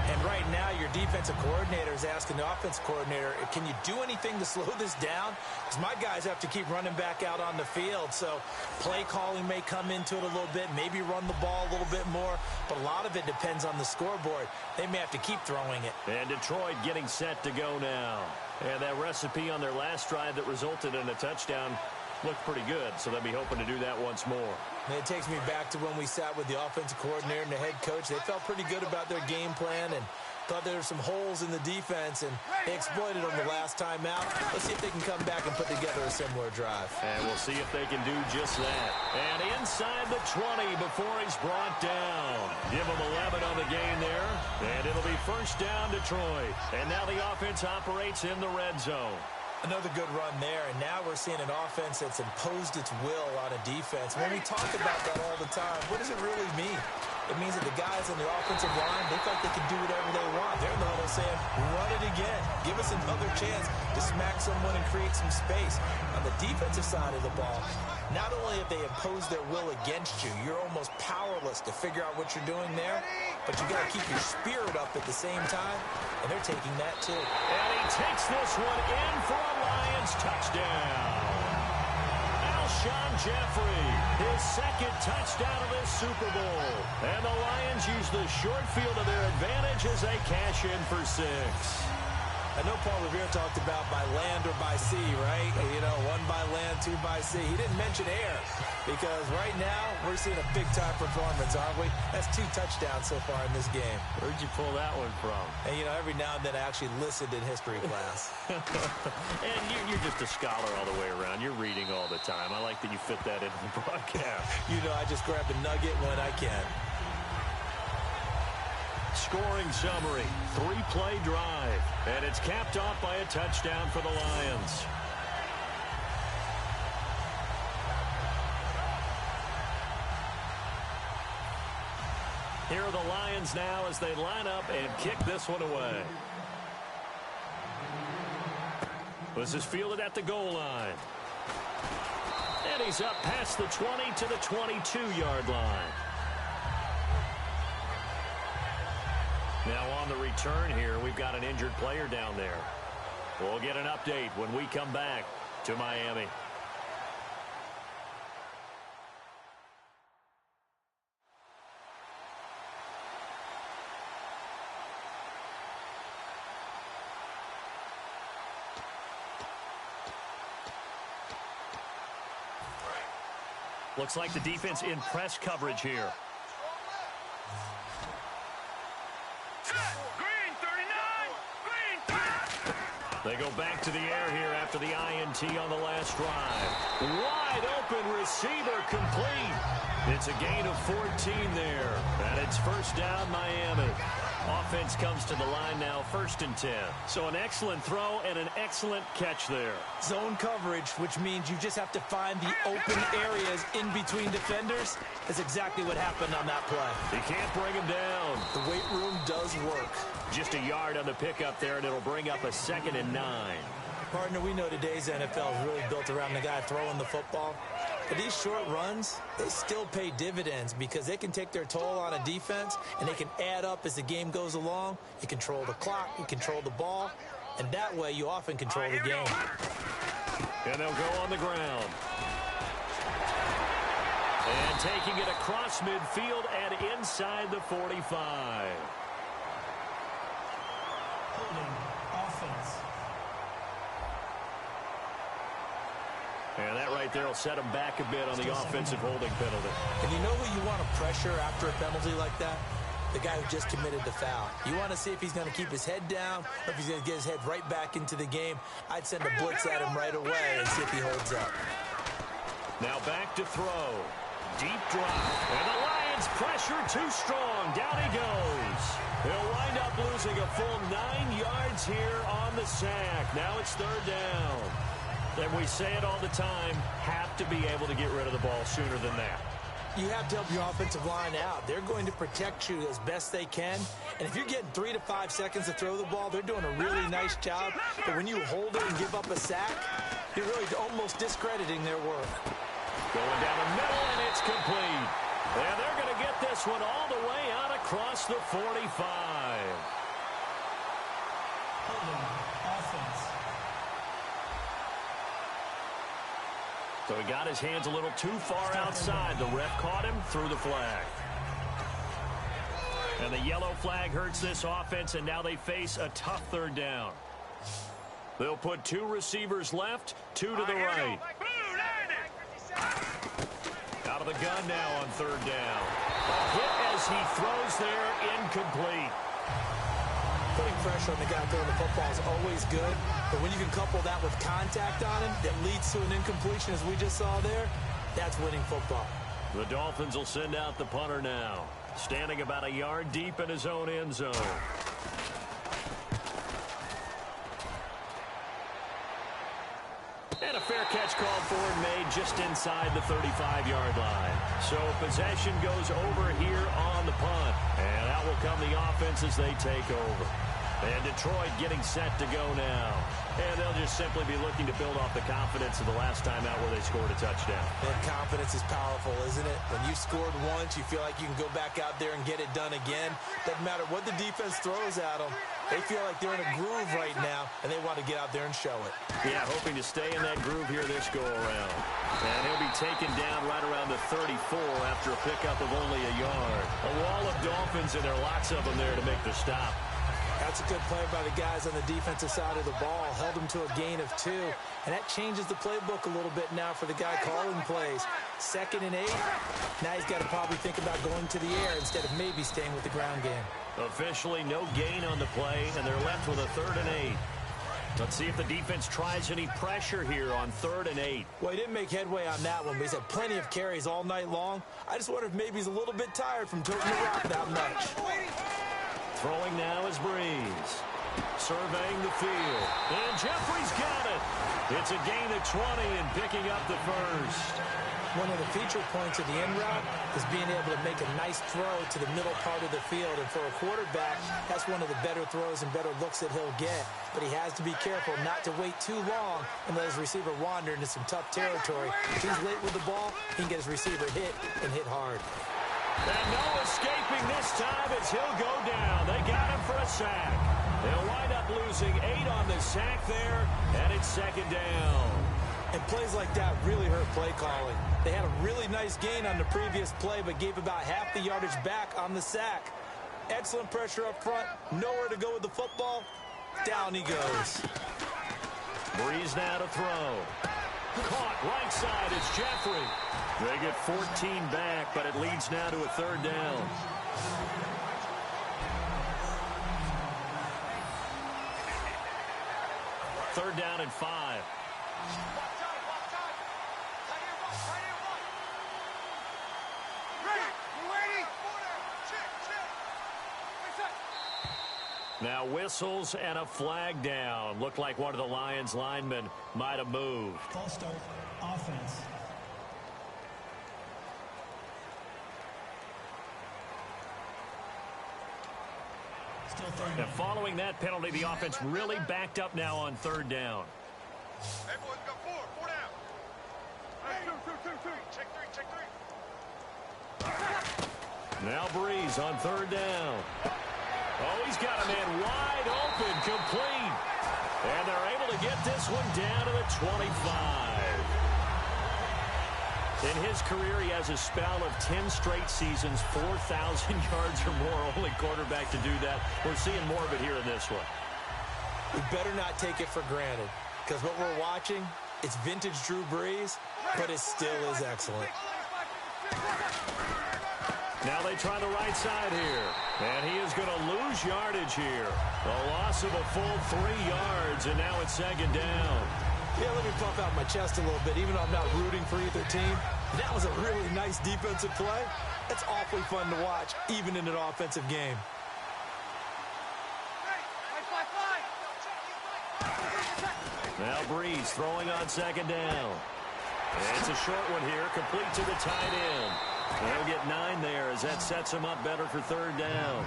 And right now, your defensive coordinator is asking the offensive coordinator, can you do anything to slow this down? Because my guys have to keep running back out on the field. So play calling may come into it a little bit, maybe run the ball a little bit more. But a lot of it depends on the scoreboard. They may have to keep throwing it. And Detroit getting set to go now. And that recipe on their last drive that resulted in a touchdown looked pretty good, so they'll be hoping to do that once more. And it takes me back to when we sat with the offensive coordinator and the head coach. They felt pretty good about their game plan and thought there were some holes in the defense, and they exploited them the last time out. Let's see if they can come back and put together a similar drive. And we'll see if they can do just that. And inside the 20 before he's brought down. Give him 11 on the gain there, and it'll be first down Detroit. And now the offense operates in the red zone. Another good run there, and now we're seeing an offense that's imposed its will on a defense. When we talk about that all the time, what does it really mean? It means that the guys on the offensive line, they feel like they can do whatever they want. They're in the huddle saying, run it again. Give us another chance to smack someone and create some space. On the defensive side of the ball, not only have they imposed their will against you, you're almost powerless to figure out what you're doing there, but you got to keep your spirit up at the same time, and they're taking that too. And he takes this one in for a Lions touchdown. Alshon Jeffrey, his 2nd touchdown of this Super Bowl. And the Lions use the short field to their advantage as they cash in for 6. I know Paul Revere talked about by land or by sea, right? You know, 1 by land, 2 by sea. He didn't mention air because right now we're seeing a big-time performance, aren't we? That's 2 touchdowns so far in this game. Where'd you pull that one from? And, you know, every now and then I actually listened in history class. And you're just a scholar all the way around. You're reading all the time. I like that you fit that into the broadcast. You know, I just grab a nugget when I can. Scoring summary, 3-play drive, and it's capped off by a touchdown for the Lions. Here are the Lions now as they line up and kick this one away. This is fielded at the goal line. And he's up past the 20 to the 22-yard line. Now on the return here, we've got an injured player down there. We'll get an update when we come back to Miami. Looks like the defense in press coverage here. They go back to the air here after the INT on the last drive. Wide open receiver complete. It's a gain of 14 there. And it's first down Miami. Offense comes to the line now, 1st and 10. So an excellent throw and an excellent catch there. Zone coverage, which means you just have to find the open areas in between defenders. That's exactly what happened on that play. He can't bring him down. The weight room does work. Just a yard on the pickup there, and it'll bring up a 2nd and 9. Partner, we know today's NFL is really built around the guy throwing the football. But these short runs, they still pay dividends because they can take their toll on a defense, and they can add up as the game goes along. You control the clock, you control the ball, and that way you often control the game. And they'll go on the ground. And taking it across midfield and inside the 45. Holding offense. And that right there will set him back a bit on the offensive holding penalty. And you know who you want to pressure after a penalty like that? The guy who just committed the foul. You want to see if he's going to keep his head down or if he's going to get his head right back into the game. I'd send a blitz at him right away and see if he holds up. Now back to throw. Deep drop. And the Lions pressure too strong. Down he goes. They'll wind up losing a full 9 yards here on the sack. Now it's third down. And we say it all the time, have to be able to get rid of the ball sooner than that. You have to help your offensive line out. They're going to protect you as best they can. And if you're getting 3 to 5 seconds to throw the ball, they're doing a really nice job. But when you hold it and give up a sack, you're really almost discrediting their work. Going down the middle, and it's complete. And they're going to get this one all the way out across the 45. Holding offense. So he got his hands a little too far outside. The ref caught him, threw the flag. And the yellow flag hurts this offense, and now they face a tough third down. They'll put 2 receivers left, 2 to the right. Out of the gun now on third down. A hit as he throws there, incomplete. Putting pressure on the guy throwing the football is always good, but when you can couple that with contact on him that leads to an incompletion as we just saw there, that's winning football. The Dolphins will send out the punter now, standing about a yard deep in his own end zone. And a fair catch called for and made just inside the 35-yard line. So possession goes over here on the punt. And out will come the offense as they take over. And Detroit getting set to go now. And they'll just simply be looking to build off the confidence of the last time out where they scored a touchdown. And confidence is powerful, isn't it? When you scored once, you feel like you can go back out there and get it done again. Doesn't matter what the defense throws at them. They feel like they're in a groove right now, and they want to get out there and show it. Yeah, hoping to stay in that groove here this go-around. And he'll be taken down right around the 34 after a pickup of only a yard. A wall of Dolphins, and there are lots of them there to make the stop. That's a good play by the guys on the defensive side of the ball. Held them to a gain of 2. And that changes the playbook a little bit now for the guy calling plays. 2nd and 8. Now he's got to probably think about going to the air instead of maybe staying with the ground game. Officially no gain on the play, and they're left with a 3rd and 8. Let's see if the defense tries any pressure here on 3rd and 8. Well, he didn't make headway on that one, but he's had plenty of carries all night long. I just wonder if maybe he's a little bit tired from toting the rock that much. Throwing now is Breeze. Surveying the field. And Jeffrey's got it. It's a gain of 20 and picking up the first. One of the feature points of the end route is being able to make a nice throw to the middle part of the field. And for a quarterback, that's one of the better throws and better looks that he'll get. But he has to be careful not to wait too long and let his receiver wander into some tough territory. If he's late with the ball, he can get his receiver hit and hit hard. And no escaping this time as he'll go down. They got him for a sack. They'll wind up losing 8 on the sack there, and it's 2nd down. And plays like that really hurt play calling. They had a really nice gain on the previous play, but gave about half the yardage back on the sack. Excellent pressure up front. Nowhere to go with the football. Down he goes. Breeze now to throw. Caught right side is Jeffrey. They get 14 back, but it leads now to a 3rd down. Third down and 5. Now whistles and a flag down. Looked like one of the Lions linemen might have moved. False start, offense. Still 30. And following that penalty, the offense really backed up now on 3rd down. Hey, boys, got 4 down. Now Breeze on third down. Oh, he's got a man wide open, complete. And they're able to get this one down to the 25. In his career, he has a spell of 10 straight seasons, 4,000 yards or more. Only quarterback to do that. We're seeing more of it here in this one. We better not take it for granted, because what we're watching, it's vintage Drew Brees, but it still is excellent. Now they try the right side here. And he is going to lose yardage here. A loss of a full 3 yards, and now it's second down. Yeah, let me puff out my chest a little bit, even though I'm not rooting for either team. That was a really nice defensive play. That's awfully fun to watch, even in an offensive game. Now Breeze throwing on second down. And it's a short one here, complete to the tight end. They'll get 9 there as that sets him up better for third down.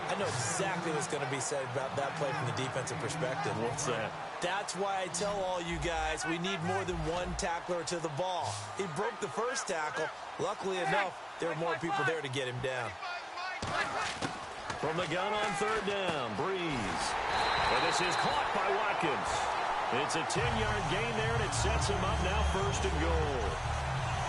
I know exactly what's going to be said about that play from the defensive perspective. What's that? That's why I tell all you guys we need more than one tackler to the ball. He broke the first tackle. Luckily enough, there were more people there to get him down. From the gun on third down, Breeze. And this is caught by Watkins. It's a 10-yard gain there, and it sets him up now first and goal.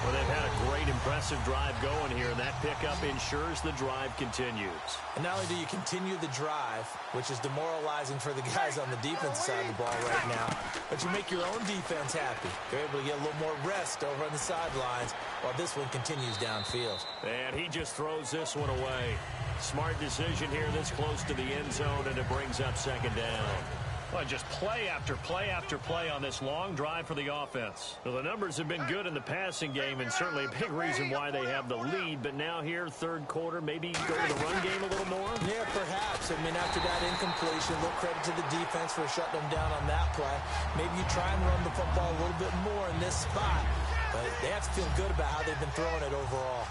Well, they've had a great, impressive drive going here, and that pickup ensures the drive continues. And not only do you continue the drive, which is demoralizing for the guys on the defensive side of the ball right now, but you make your own defense happy. You're able to get a little more rest over on the sidelines while this one continues downfield. And he just throws this one away. Smart decision here this close to the end zone, and it brings up second down. Well, just play after play after play on this long drive for the offense. Well, the numbers have been good in the passing game, and certainly a big reason why they have the lead. But now here, third quarter, maybe go to the run game a little more? Yeah, perhaps. I mean, after that incompletion, a little credit to the defense for shutting them down on that play. Maybe you try and run the football a little bit more in this spot. But they have to feel good about how they've been throwing it overall.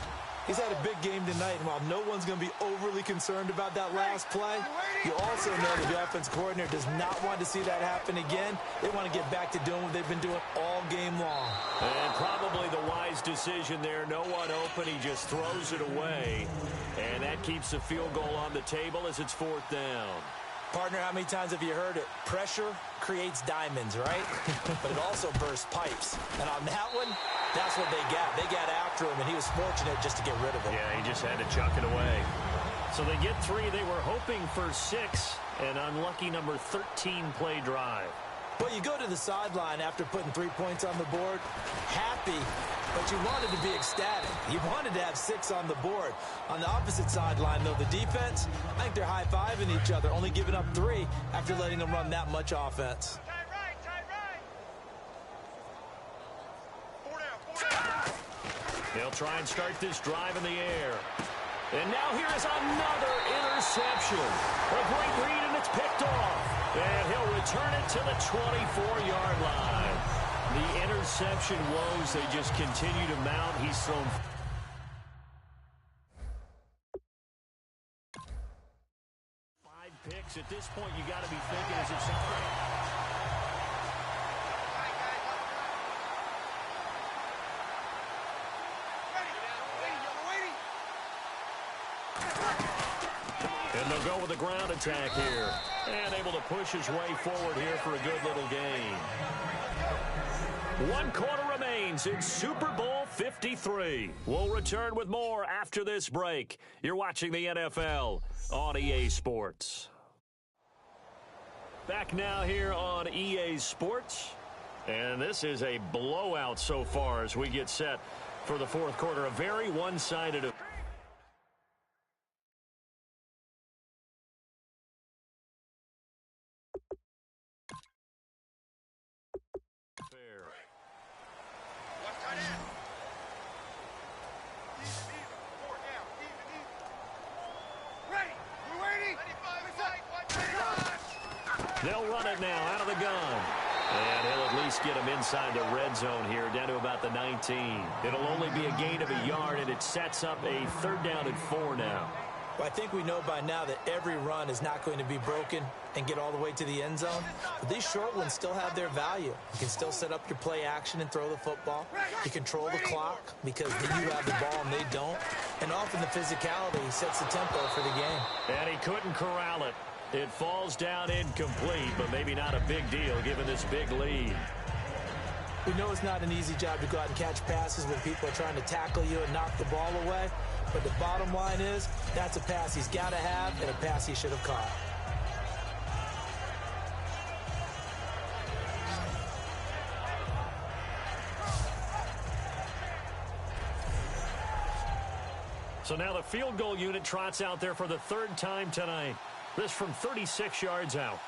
He's had a big game tonight, and while no one's going to be overly concerned about that last play, you also know that the offense coordinator does not want to see that happen again. They want to get back to doing what they've been doing all game long. And probably the wise decision there. No one open. He just throws it away. And that keeps the field goal on the table as it's fourth down. Partner, how many times have you heard it? Pressure creates diamonds, right? But it also bursts pipes. And on that one, that's what they got. They got after him, and he was fortunate just to get rid of it. Yeah, he just had to chuck it away. So they get 3. They were hoping for 6. An unlucky number 13 play drive. But you go to the sideline after putting 3 points on the board, happy, but you wanted to be ecstatic. You wanted to have 6 on the board. On the opposite sideline, though, the defense, I think they're high-fiving each other, only giving up 3 after letting them run that much offense. They'll try and start this drive in the air. And now here is another interception. A great read, and it's picked off. And he'll return it to the 24-yard line. The interception woes, they just continue to mount. He's thrown 5 picks. At this point, you got to be thinking, is it something? And they'll go with a ground attack here. And able to push his way forward here for a good little gain. 1 quarter remains in Super Bowl 53. We'll return with more after this break. You're watching the NFL on EA Sports. Back now here on EA Sports. And this is a blowout so far as we get set for the fourth quarter. A very one-sided affair. They'll run it now out of the gun. And he'll at least get him inside the red zone here, down to about the 19. It'll only be a gain of a yard, and it sets up a third down and 4 now. Well, I think we know by now that every run is not going to be broken and get all the way to the end zone. But these short ones still have their value. You can still set up your play action and throw the football. You control the clock because you have the ball and they don't. And often the physicality sets the tempo for the game. And he couldn't corral it. It falls down incomplete, but maybe not a big deal given this big lead. We know it's not an easy job to go out and catch passes when people are trying to tackle you and knock the ball away. But the bottom line is, that's a pass he's got to have and a pass he should have caught. So now the field goal unit trots out there for the third time tonight. This from 36 yards out.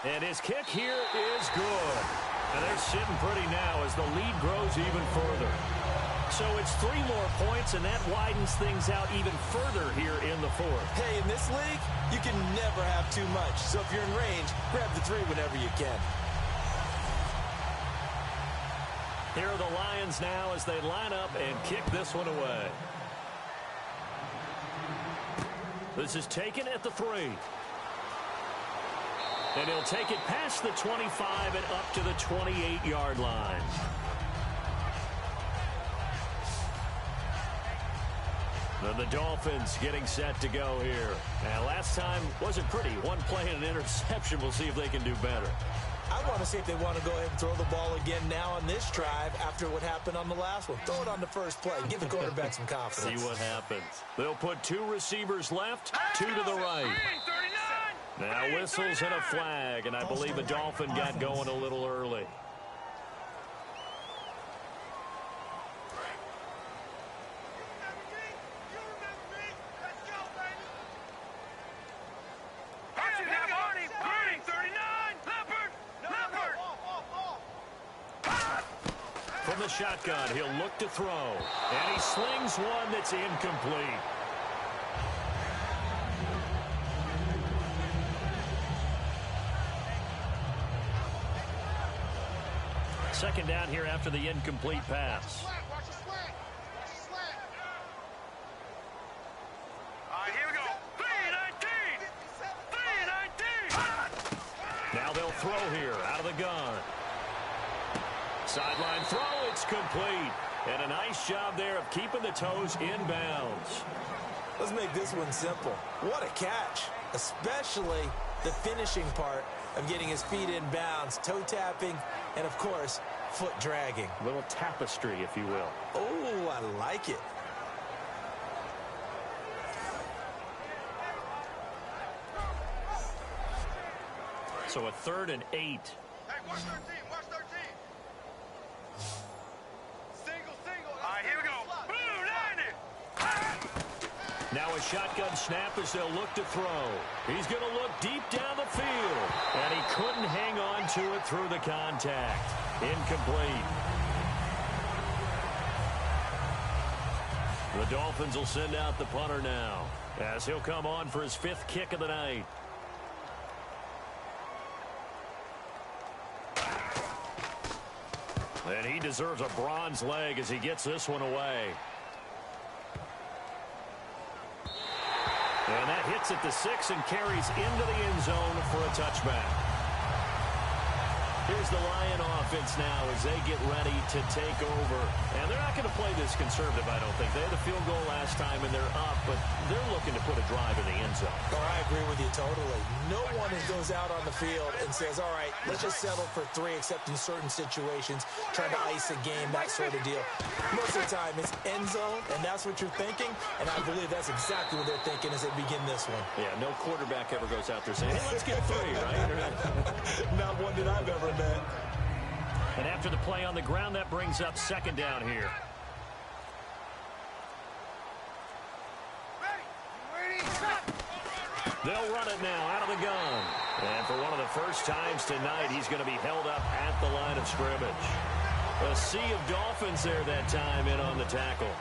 And his kick here is good. And they're sitting pretty now as the lead grows even further. So it's 3 more points, and that widens things out even further here in the fourth. Hey, in this league, you can never have too much. So if you're in range, grab the 3 whenever you can. Here are the Lions now as they line up and kick this one away. This is taken at the 3. And he'll take it past the 25 and up to the 28-yard line. And the Dolphins getting set to go here. And last time wasn't pretty. One play and an interception. We'll see if they can do better. I want to see if they want to go ahead and throw the ball again now on this drive after what happened on the last one. Throw it on the first play. Give the quarterback some confidence. See what happens. They'll put 2 receivers left, 2 to the right. Now whistles and a flag, and I believe the Dolphin got going a little early. From the shotgun, he'll look to throw, and he slings one that's incomplete. Second down here after the incomplete pass. Watch the slant. Watch the slant. All right, here we go. 3-19. 3-19. Now they'll throw here out of the gun. Sideline throw, it's complete. And a nice job there of keeping the toes in bounds. Let's make this one simple. What a catch, especially the finishing part of getting his feet in bounds, toe tapping, and of course, foot dragging. A little tapestry, if you will. Oh, I like it. So a 3rd and 8. Hey, watch 13. Watch 13. Single. All right, here we go. Boom, 90. Now a shotgun snap as they'll look to throw. He's going to look deep down the field. And he couldn't hang on to it through the contact. Incomplete. The Dolphins will send out the punter now as he'll come on for his 5th kick of the night. And he deserves a bronze leg as he gets this one away. And that hits at the 6 and carries into the end zone for a touchback. Here's the Lion offense now as they get ready to take over. And they're not going to play this conservative, I don't think. They had the field goal last time, and they're up, but they're looking to put a drive in the end zone. Oh, I agree with you totally. No one goes out on the field and says, all right, let's just settle for 3, except in certain situations, trying to ice a game, that sort of deal. Most of the time, it's end zone, and that's what you're thinking, and I believe that's exactly what they're thinking as they begin this one. Yeah, no quarterback ever goes out there saying, hey, let's get 3, right? Not one that I've ever met. And after the play on the ground, that brings up 2nd down here. They'll run it now out of the gun. And for one of the first times tonight, he's going to be held up at the line of scrimmage. A sea of Dolphins there that time in on the tackle.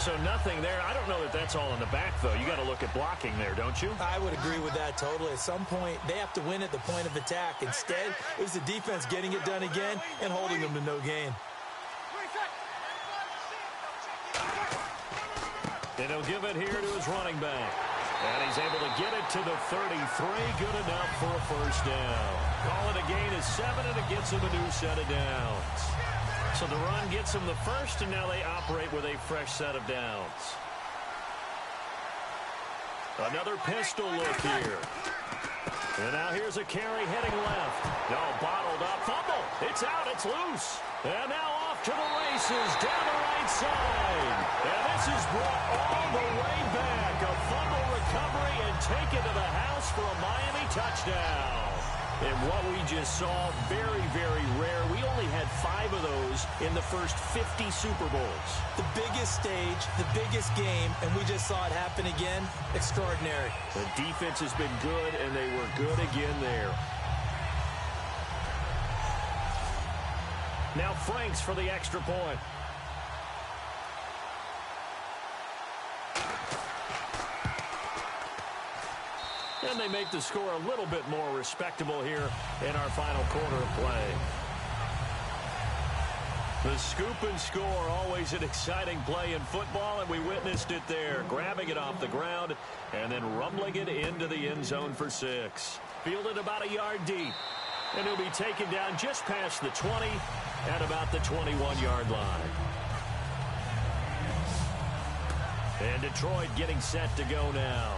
So nothing there. I don't know that that's all in the back, though. You got to look at blocking there, don't you? I would agree with that totally. At some point, they have to win at the point of attack. Instead, it was the defense getting it done again and holding them to no gain. And he'll give it here to his running back. And he's able to get it to the 33. Good enough for a first down. Call it a gain of 7, and it gets him a new set of downs. So the run gets him the first, and now they operate with a fresh set of downs. Another pistol look here. And now here's a carry heading left. No, bottled up. Fumble. It's out. It's loose. And now off to the races down the right side. And this is brought all the way back. A fumble recovery and taken to the house for a Miami touchdown. And what we just saw, very, very rare. We only had 5 of those in the first 50 Super Bowls. The biggest stage, the biggest game, and we just saw it happen again. Extraordinary. The defense has been good, and they were good again there. Now Franks for the extra point. And they make the score a little bit more respectable here in our final quarter of play. The scoop and score, always an exciting play in football, and we witnessed it there. Grabbing it off the ground and then rumbling it into the end zone for 6. Fielded about a yard deep. And he'll be taken down just past the 20 at about the 21-yard line. And Detroit getting set to go now.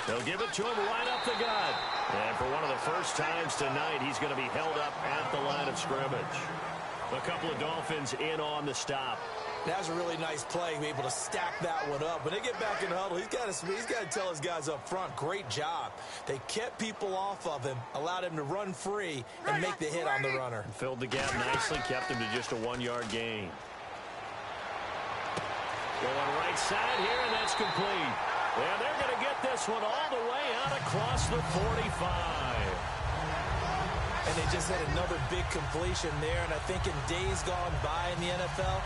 They'll give it to him right up the gut. And for one of the first times tonight, he's going to be held up at the line of scrimmage. A couple of Dolphins in on the stop. That was a really nice play, be able to stack that one up. When they get back in the huddle, he's got to tell his guys up front, great job. They kept people off of him, allowed him to run free, and make the hit on the runner. Filled the gap nicely, kept him to just a 1-yard gain. Going right side here, and that's complete. And they're going to get this one all the way out across the 45. And they just had another big completion there. And I think in days gone by in the NFL,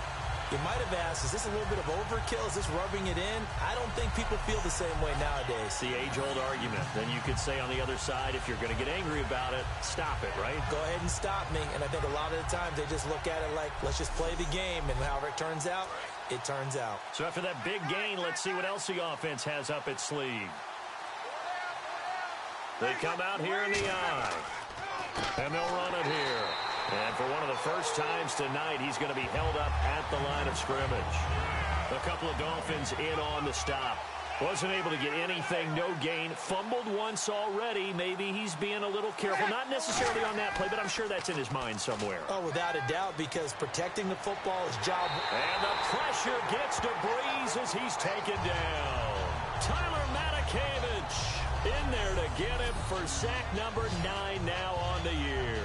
you might have asked, is this a little bit of overkill? Is this rubbing it in? I don't think people feel the same way nowadays. The age-old argument. Then you could say on the other side, if you're going to get angry about it, stop it, right? Go ahead and stop me. And I think a lot of the times they just look at it like, let's just play the game. And however it turns out, it turns out. So after that big gain, let's see what else the offense has up its sleeve. They come out here in the eye. And they'll run it here. And for one of the first times tonight, he's going to be held up at the line of scrimmage. A couple of Dolphins in on the stop. Wasn't able to get anything, no gain. Fumbled once already. Maybe he's being a little careful. Not necessarily on that play, but I'm sure that's in his mind somewhere. Oh, without a doubt, because protecting the football is job. And the pressure gets to Breeze as he's taken down. Tyler Matakevich in there to get him for sack number 9 now on the year.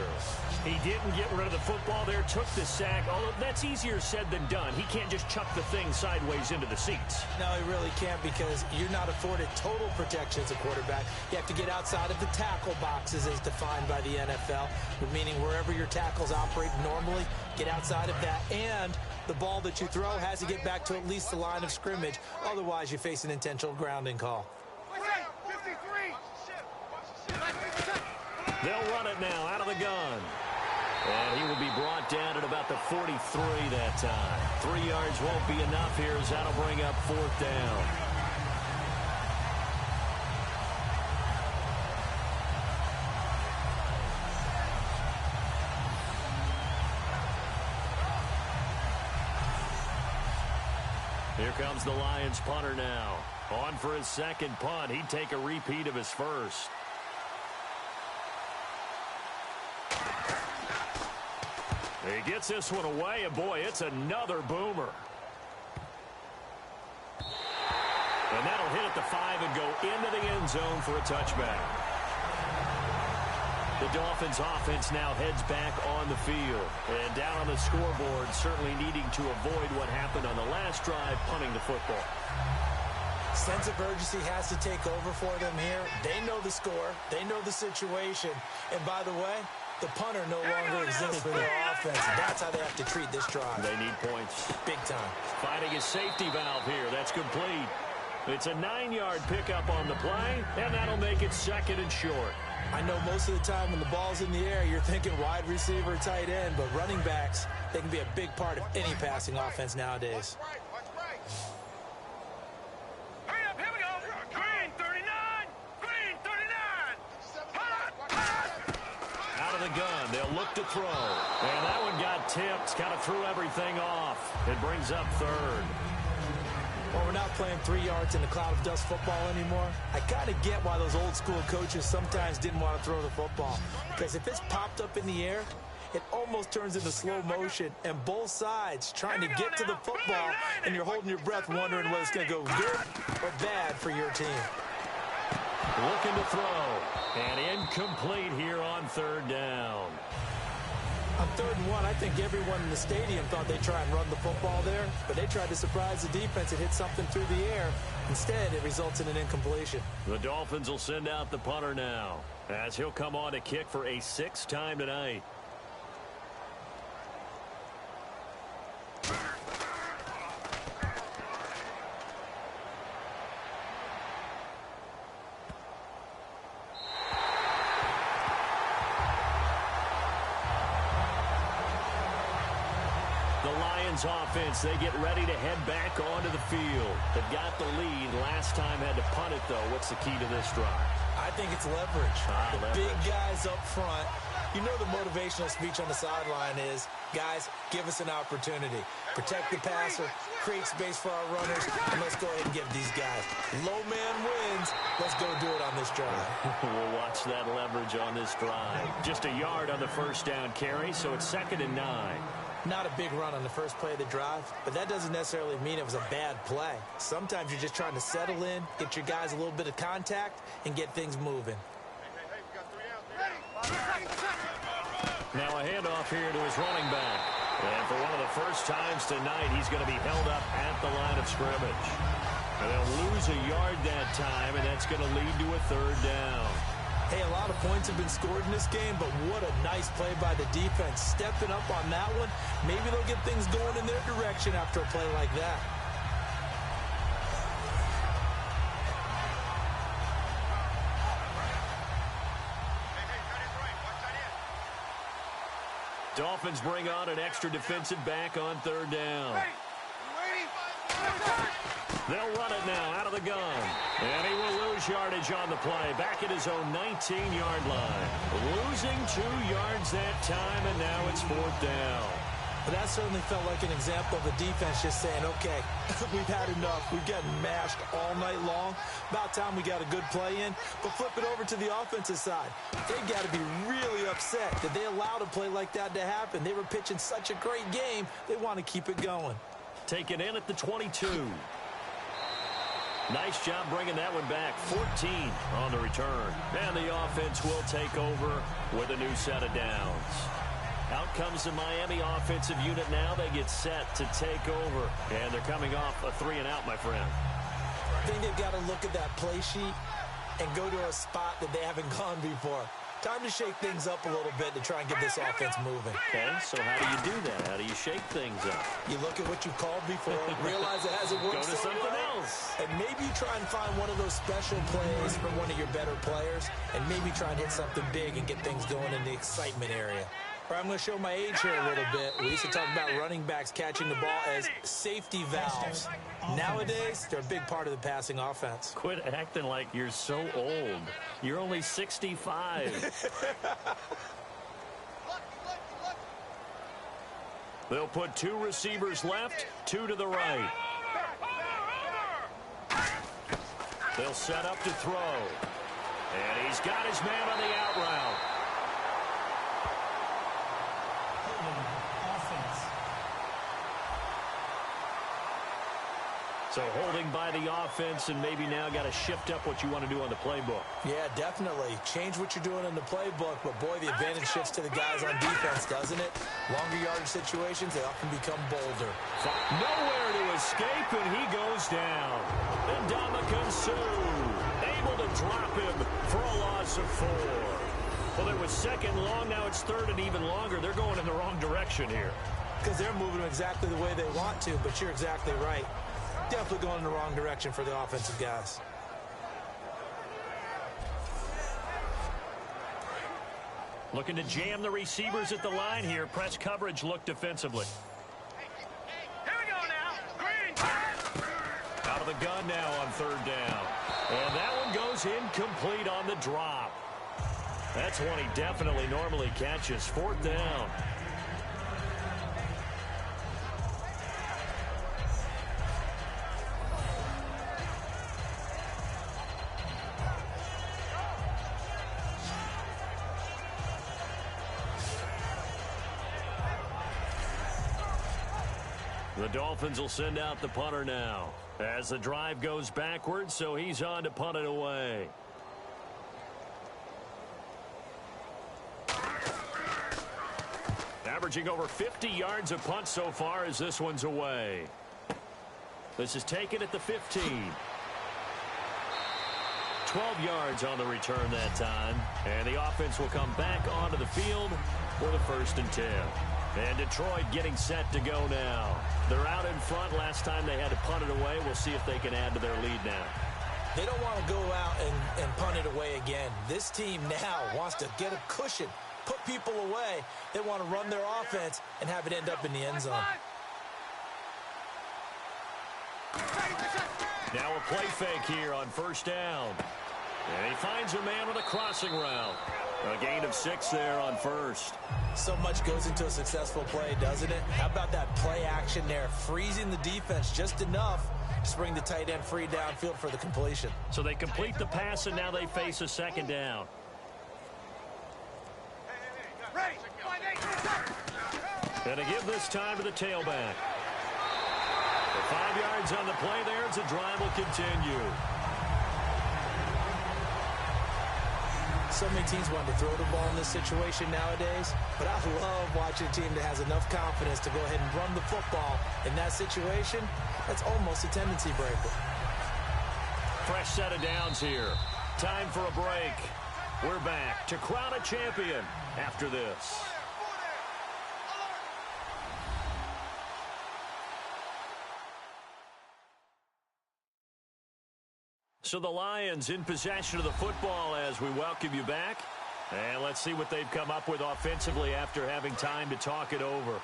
He didn't get rid of the football there, took the sack. Although that's easier said than done. He can't just chuck the thing sideways into the seats. No, he really can't, because you're not afforded total protection as a quarterback. You have to get outside of the tackle boxes as defined by the NFL, meaning wherever your tackles operate normally, get outside of that. And the ball that you throw has to get back to at least the line of scrimmage. Otherwise, you face an intentional grounding call. They'll run it now out of the gun. And he will be brought down at about the 43 that time. 3 yards won't be enough here as that'll bring up 4th down. Here comes the Lions punter now. On for his second punt. He'd take a repeat of his first. He gets this one away, and boy, it's another boomer. And that'll hit at the 5 and go into the end zone for a touchback. The Dolphins offense now heads back on the field. And down on the scoreboard, certainly needing to avoid what happened on the last drive, punting the football. Sense of urgency has to take over for them here. They know the score. They know the situation. And by the way, the punter no longer exists for their offense. That's how they have to treat this drive. They need points. Big time. Finding a safety valve here. That's complete. It's a 9-yard pickup on the play, and that'll make it second and short. I know most of the time when the ball's in the air, you're thinking wide receiver, tight end, but running backs, they can be a big part of any passing offense nowadays. Hurry up, here we go. Green 39. Green 39. Out of the gun, they'll look to throw. And that one got tipped, kind of threw everything off. It brings up third. Well, we're not playing 3 yards in a cloud of dust football anymore. I kind of get why those old school coaches sometimes didn't want to throw the football. Because if it's popped up in the air, it almost turns into slow motion. And both sides trying to get to the football, and you're holding your breath wondering whether it's going to go good or bad for your team. Looking to throw. And incomplete here on third down. On 3rd and 1, I think everyone in the stadium thought they'd try and run the football there, but they tried to surprise the defense and hit something through the air. Instead, it results in an incompletion. The Dolphins will send out the punter now, as he'll come on to kick for a 6th time tonight. Offense, they get ready to head back onto the field. They've got the lead. Last time had to punt it, though. What's the key to this drive? I think it's leverage. Big guys up front. You know the motivational speech on the sideline is, guys, give us an opportunity. Protect the passer, create space for our runners, and let's go ahead and give these guys. Low man wins. Let's go do it on this drive. We'll watch that leverage on this drive. Just a yard on the first down carry, so it's 2nd and 9. Not a big run on the first play of the drive, but that doesn't necessarily mean it was a bad play. Sometimes you're just trying to settle in, get your guys a little bit of contact, and get things moving. Now a handoff here to his running back. And for one of the first times tonight, he's going to be held up at the line of scrimmage. And they'll lose a yard that time, and that's going to lead to a 3rd down. Hey, a lot of points have been scored in this game, but what a nice play by the defense. Stepping up on that one, maybe they'll get things going in their direction after a play like that. Dolphins bring on an extra defensive back on 3rd down. They'll run it now out of the gun. And he will lose yardage on the play. Back at his own 19-yard line. Losing 2 yards that time, and now it's 4th down. But that certainly felt like an example of the defense just saying, okay, we've had enough. We've gotten mashed all night long. About time we got a good play in. But flip it over to the offensive side. They got to be really upset that they allowed a play like that to happen. They were pitching such a great game, they want to keep it going. Taken in at the 22. Nice job bringing that one back. 14 on the return. And the offense will take over with a new set of downs. Out comes the Miami offensive unit now. They get set to take over. And they're coming off a 3-and-out, my friend. I think they've got to look at that play sheet and go to a spot that they haven't gone before. Time to shake things up a little bit to try and get this offense moving. Okay, so how do you do that? How do you shake things up? You look at what you called before, realize it hasn't worked. Go to something else. And maybe try and find one of those special plays from one of your better players, and maybe try and hit something big and get things going in the excitement area. Or I'm going to show my age here a little bit. We used to talk about running backs catching the ball as safety valves. Nowadays, they're a big part of the passing offense. Quit acting like you're so old. You're only 65. They'll put 2 receivers left, 2 to the right. They'll set up to throw. And he's got his man on the out route. So holding by the offense, and maybe now got to shift up what you want to do on the playbook. Yeah, definitely. Change what you're doing in the playbook, but boy, the advantage shifts to the guys on defense, doesn't it? Longer yardage situations, they often become bolder. Nowhere to escape, and he goes down. And Ndamukong Suh able to drop him for a loss of 4. Well, it was second long. Now it's third and even longer. They're going in the wrong direction here. Because they're moving them exactly the way they want to, but you're exactly right. Definitely going in the wrong direction for the offensive guys. Looking to jam the receivers at the line here. Press coverage look defensively. Here we go now. Green. Out of the gun now on third down. And that one goes incomplete on the drop. That's one he definitely normally catches. Fourth down. The Dolphins will send out the punter now as the drive goes backwards, so he's on to punt it away. Averaging over 50 yards a punt so far as this one's away. This is taken at the 15. 12 yards on the return that time, and the offense will come back onto the field for the 1st and 10. And Detroit getting set to go now. They're out in front. Last time they had to punt it away. We'll see if they can add to their lead now. They don't want to go out and punt it away again. This team now wants to get a cushion, put people away. They want to run their offense and have it end up in the end zone. Now a play fake here on 1st down. And he finds a man with a crossing route. A gain of 6 there on 1st. So much goes into a successful play, doesn't it? How about that play action there? Freezing the defense just enough to bring the tight end free downfield for the completion. So they complete the pass, and now they face a 2nd down. And to give this time to the tailback. For 5 yards on the play there, as the drive will continue. So many teams want to throw the ball in this situation nowadays, but I love watching a team that has enough confidence to go ahead and run the football. In that situation, that's almost a tendency breaker. Fresh set of downs here. Time for a break. We're back to crown a champion after this. So the Lions in possession of the football as we welcome you back. And let's see what they've come up with offensively after having time to talk it over.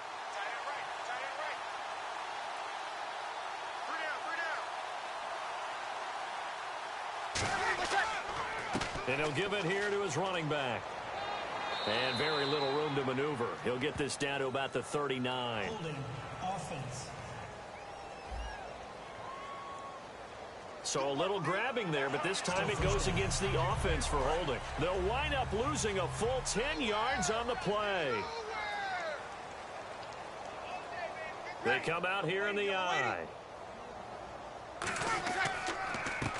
And he'll give it here to his running back. And very little room to maneuver. He'll get this down to about the 39. Holding offense. So a little grabbing there, but this time it goes against the offense for holding. They'll wind up losing a full 10 yards on the play. They come out here in the eye.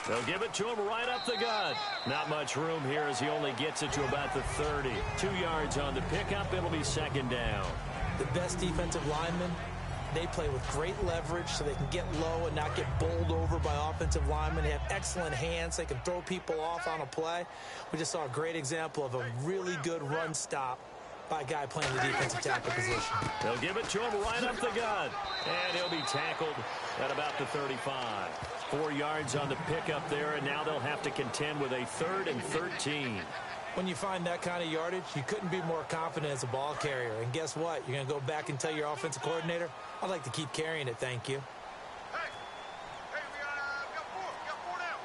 They'll give it to him right up the gut. Not much room here as he only gets it to about the 30. 2 yards on the pickup. It'll be 2nd down. The best defensive linemen, they play with great leverage so they can get low and not get bowled over by offensive linemen. They have excellent hands. They can throw people off on a play. We just saw a great example of a really good run stop by a guy playing the defensive tackle position. They'll give it to him right up the gut. And he'll be tackled at about the 35. 4 yards on the pickup there, and now they'll have to contend with a 3rd and 13. When you find that kind of yardage, you couldn't be more confident as a ball carrier. And guess what? You're going to go back and tell your offensive coordinator, I'd like to keep carrying it, thank you. Hey, we got four down.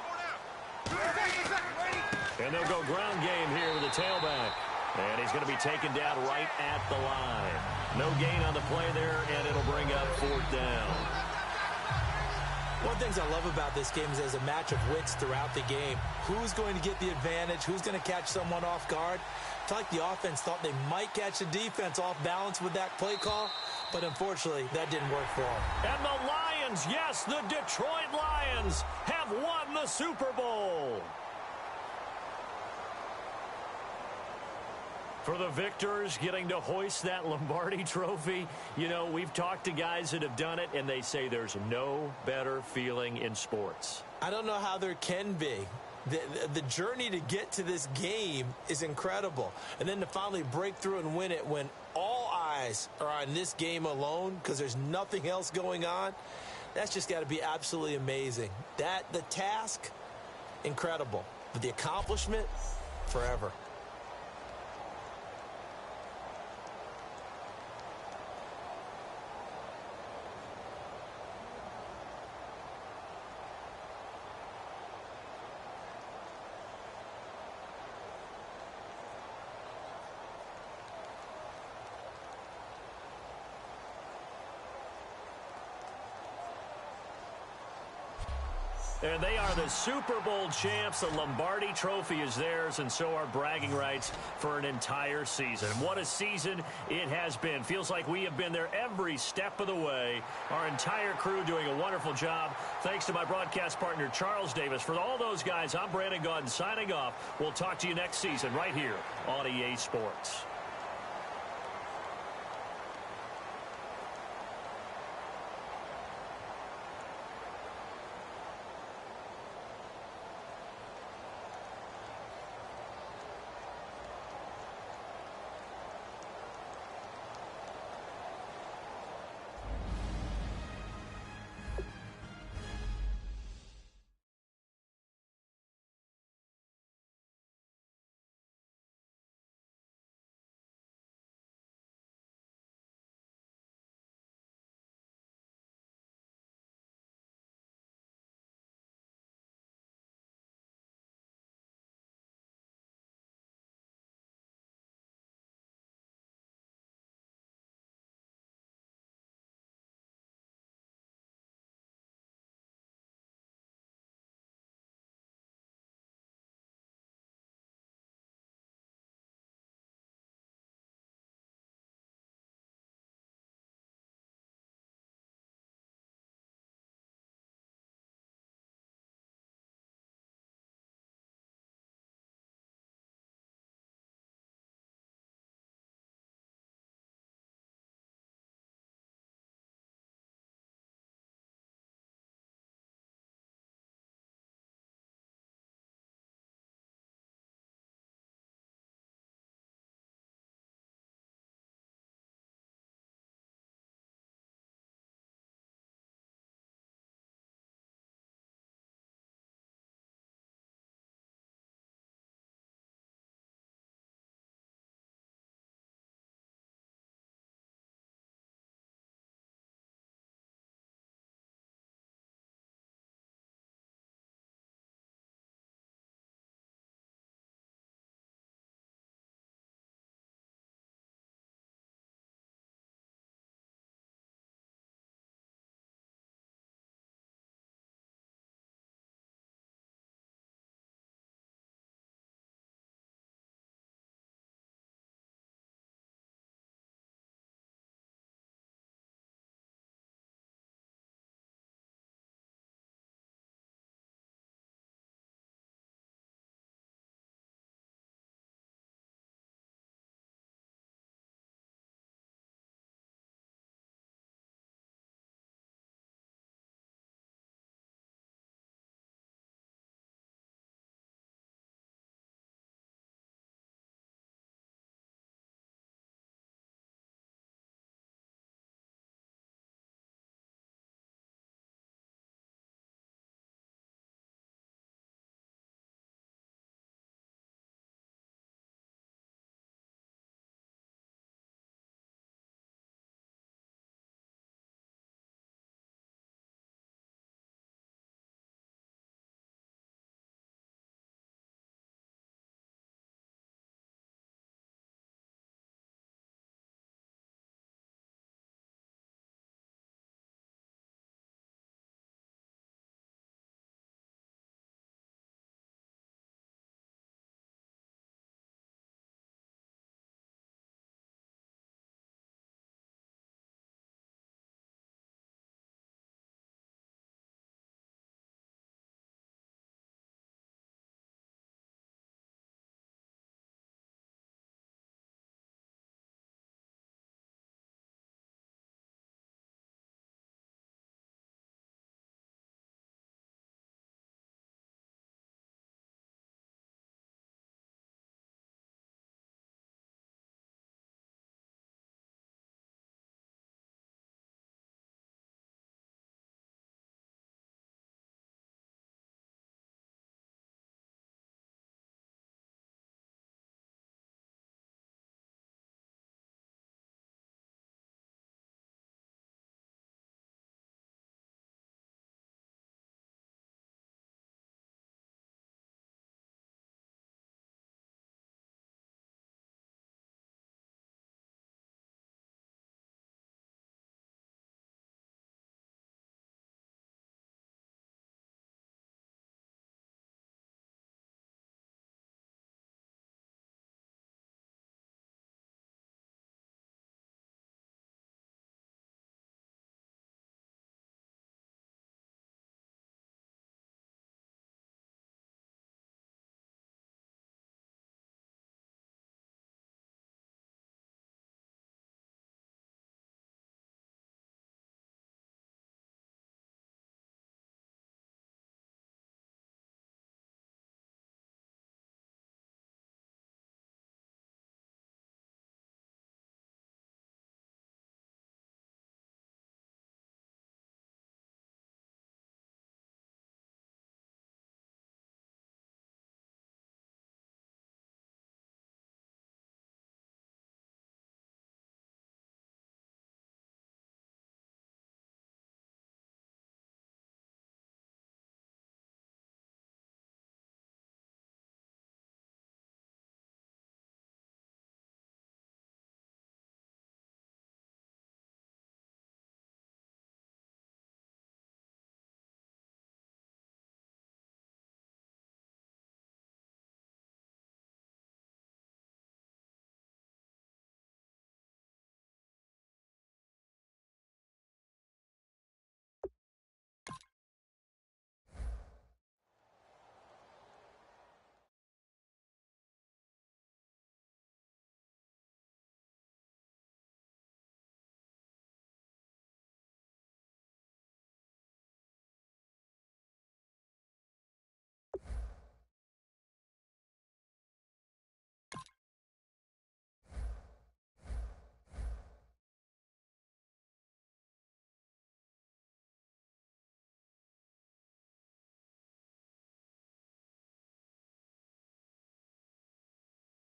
And they'll go ground game here with the tailback. And he's going to be taken down right at the line. No gain on the play there, and it'll bring up 4th down. One of the things I love about this game is there's a match of wits throughout the game. Who's going to get the advantage? Who's going to catch someone off guard? I feel like the offense thought they might catch the defense off balance with that play call, but unfortunately, that didn't work for them. And the Lions, yes, the Detroit Lions have won the Super Bowl. For the victors getting to hoist that Lombardi trophy, you know, we've talked to guys that have done it, and they say there's no better feeling in sports. I don't know how there can be. The journey to get to this game is incredible. And then to finally break through and win it when all eyes are on this game alone because there's nothing else going on, that's just got to be absolutely amazing. The task, incredible. But the accomplishment, forever. And they are the Super Bowl champs. The Lombardi trophy is theirs, and so are bragging rights for an entire season. What a season it has been. Feels like we have been there every step of the way. Our entire crew doing a wonderful job. Thanks to my broadcast partner, Charles Davis. For all those guys, I'm Brandon Gaudin signing off. We'll talk to you next season right here on EA Sports.